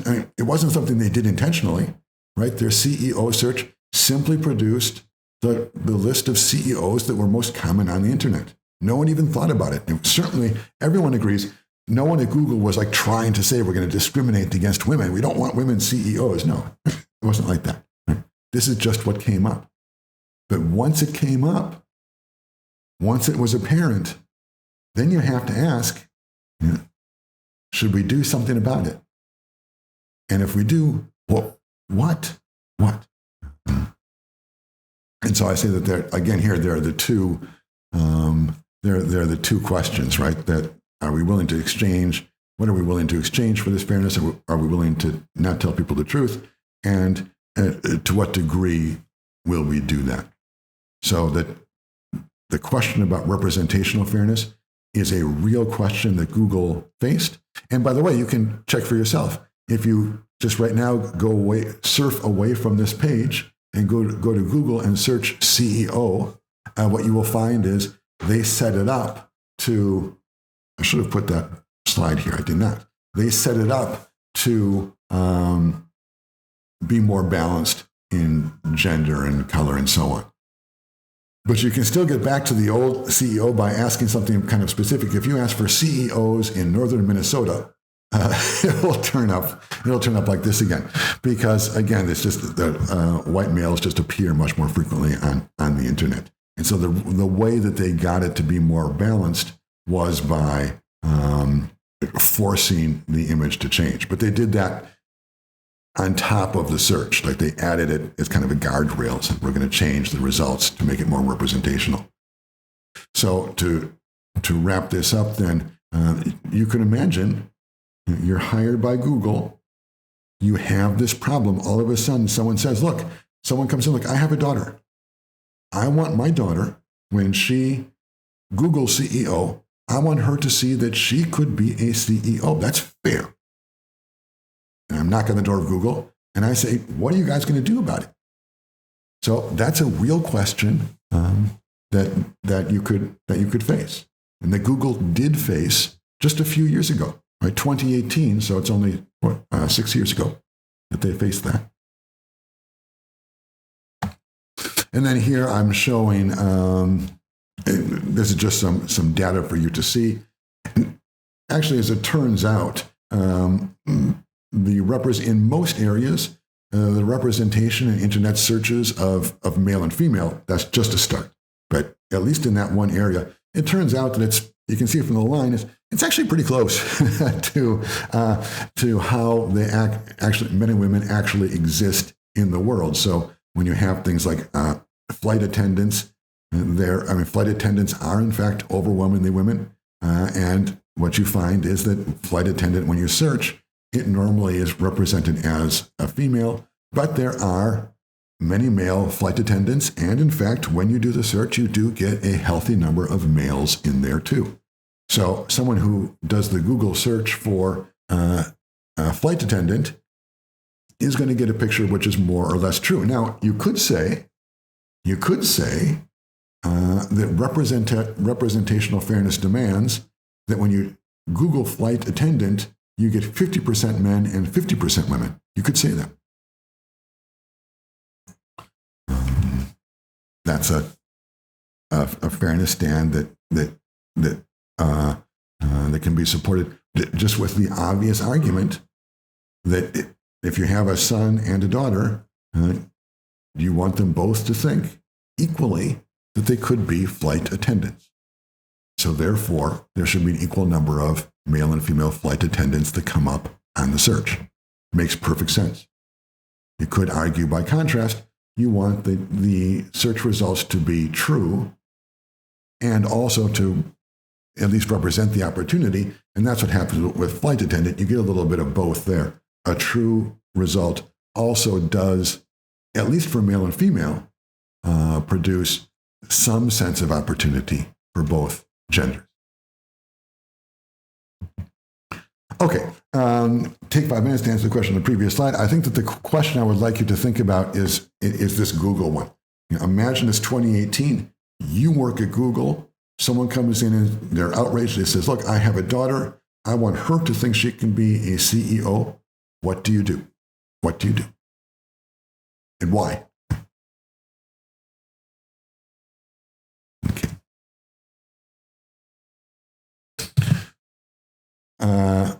something they did intentionally, right? Their CEO search simply produced the list of CEOs that were most common on the internet. No one even thought about it. And certainly, everyone agrees, no one at Google was like trying to say we're going to discriminate against women. We don't want women CEOs. No, it wasn't like that. This is just what came up. But once it came up, once it was apparent, then you have to ask, should we do something about it? And if we do, well, what? What? And so I say that there are the two. There are the two questions, right? That are we willing to exchange? What are we willing to exchange for this fairness? Are we willing to not tell people the truth? And to what degree will we do that? So that the question about representational fairness is a real question that Google faced. And by the way, you can check for yourself. If you just right now surf away from this page and go to Google and search CEO, what you will find is they set it up to, I should have put that slide here, I did not. They set it up to be more balanced in gender and color and so on. But you can still get back to the old CEO by asking something kind of specific. If you ask for CEOs in northern Minnesota, it'll turn up like this again, because again, it's just that white males just appear much more frequently on the internet. And so the way that they got it to be more balanced was by forcing the image to change. But they did that on top of the search. Like they added it as kind of a guardrail. So we're going to change the results to make it more representational. So to wrap this up then, you can imagine you're hired by Google. You have this problem. All of a sudden, someone says, look, someone comes in, look, I have a daughter. I want my daughter, when she Googles CEO, I want her to see that she could be a CEO. That's fair. And I'm knocking on the door of Google, and I say, what are you guys going to do about it? So that's a real question that you could face, and that Google did face just a few years ago, right? 2018. So it's only 6 years ago that they faced that. And then here I'm showing, this is just some data for you to see. Actually, as it turns out, in most areas, the representation in internet searches of male and female, that's just a start. But at least in that one area, it turns out that you can see it from the line, it's actually pretty close to how they actually, men and women actually exist in the world. So when you have things like flight attendants, flight attendants are in fact overwhelmingly women. And what you find is that flight attendant, when you search, it normally is represented as a female, but there are many male flight attendants. And in fact, when you do the search, you do get a healthy number of males in there too. So someone who does the Google search for a flight attendant is going to get a picture which is more or less true. Now, you could say that representational fairness demands that when you Google flight attendant, you get 50% men and 50% women. You could say that. That's a fairness stand that can be supported just with the obvious argument that if you have a son and a daughter, you want them both to think equally that they could be flight attendants. So therefore, there should be an equal number of male and female flight attendants that come up on the search. Makes perfect sense. You could argue, by contrast, you want the search results to be true and also to at least represent the opportunity. And that's what happens with flight attendant. You get a little bit of both there. A true result also does, at least for male and female, produce some sense of opportunity for both genders. Okay, take 5 minutes to answer the question on the previous slide. I think that the question I would like you to think about is this Google one. Imagine it's 2018. You work at Google. Someone comes in and they're outraged. They says, look, I have a daughter. I want her to think she can be a CEO. What do you do? What do you do? And why?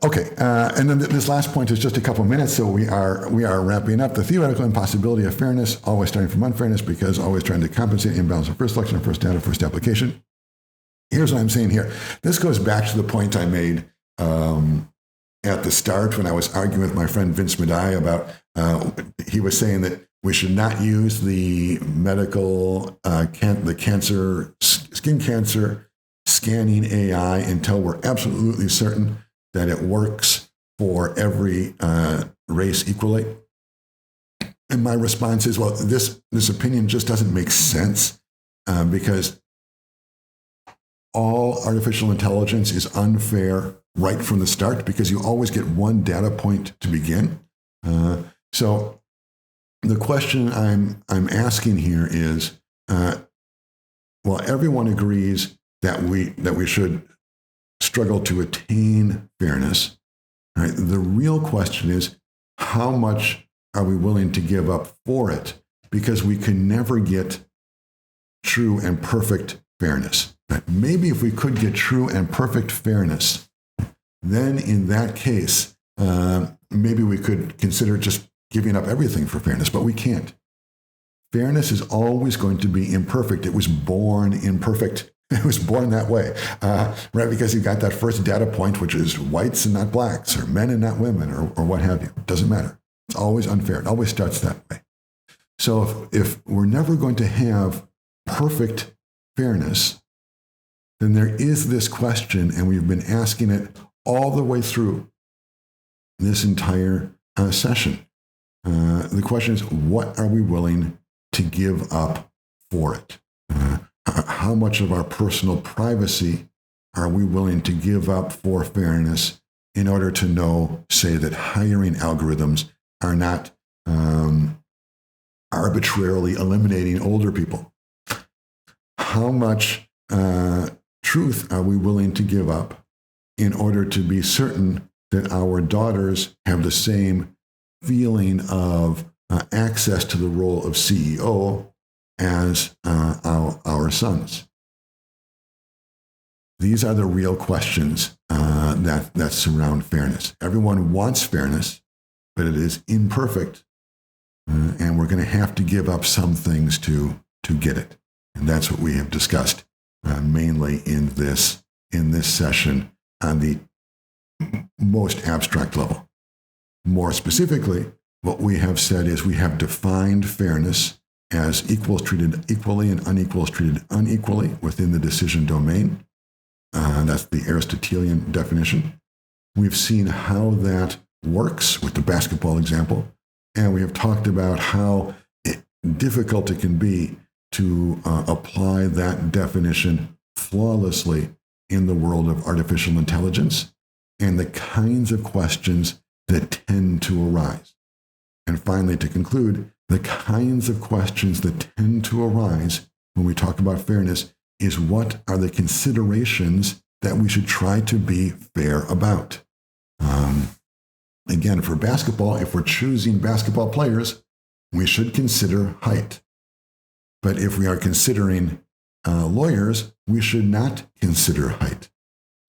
Okay. And then this last point is just a couple minutes, so we are wrapping up. The theoretical impossibility of fairness, always starting from unfairness, because always trying to compensate imbalance of first selection, first data, first application. Here's what I'm saying here. This goes back to the point I made at the start when I was arguing with my friend Vince Madai about, he was saying that we should not use the medical, skin cancer scanning AI until we're absolutely certain that it works for every race equally. And my response is, well, this opinion just doesn't make sense because all artificial intelligence is unfair right from the start because you always get one data point to begin. So the question I'm asking here is, well, everyone agrees that we should struggle to attain fairness. Right? The real question is, how much are we willing to give up for it? Because we can never get true and perfect fairness. Right? Maybe if we could get true and perfect fairness, then in that case, maybe we could consider just giving up everything for fairness, but we can't. Fairness is always going to be imperfect. It was born imperfect. It was born that way, right? Because you got that first data point, which is whites and not blacks, or men and not women, or what have you. It doesn't matter. It's always unfair. It always starts that way. So if we're never going to have perfect fairness, then there is this question, and we've been asking it all the way through this entire session. The question is, what are we willing to give up for it? How much of our personal privacy are we willing to give up for fairness in order to know, say, that hiring algorithms are not arbitrarily eliminating older people? How much truth are we willing to give up in order to be certain that our daughters have the same feeling of access to the role of CEO as our sons? These are the real questions that surround fairness. Everyone wants fairness, but it is imperfect, and we're going to have to give up some things to get it. And that's what we have discussed mainly in this session on the most abstract level. More specifically, what we have said is we have defined fairness as equals treated equally and unequals treated unequally within the decision domain. That's the Aristotelian definition. We've seen how that works with the basketball example, and we have talked about how difficult it can be to apply that definition flawlessly in the world of artificial intelligence and the kinds of questions that tend to arise. And finally, to conclude, the kinds of questions that tend to arise when we talk about fairness is, what are the considerations that we should try to be fair about? Again, for basketball, if we're choosing basketball players, we should consider height. But if we are considering lawyers, we should not consider height.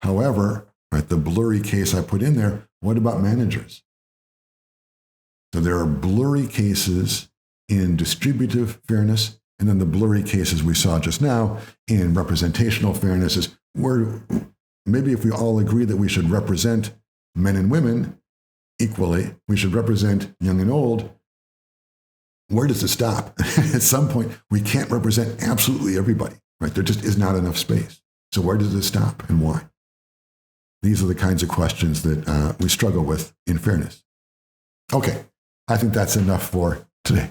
However, right, the blurry case I put in there, what about managers? So there are blurry cases in distributive fairness, and then the blurry cases we saw just now in representational fairness is where maybe if we all agree that we should represent men and women equally, we should represent young and old, where does it stop? At some point, we can't represent absolutely everybody, right? There just is not enough space. So where does it stop and why? These are the kinds of questions that we struggle with in fairness. Okay, I think that's enough for today.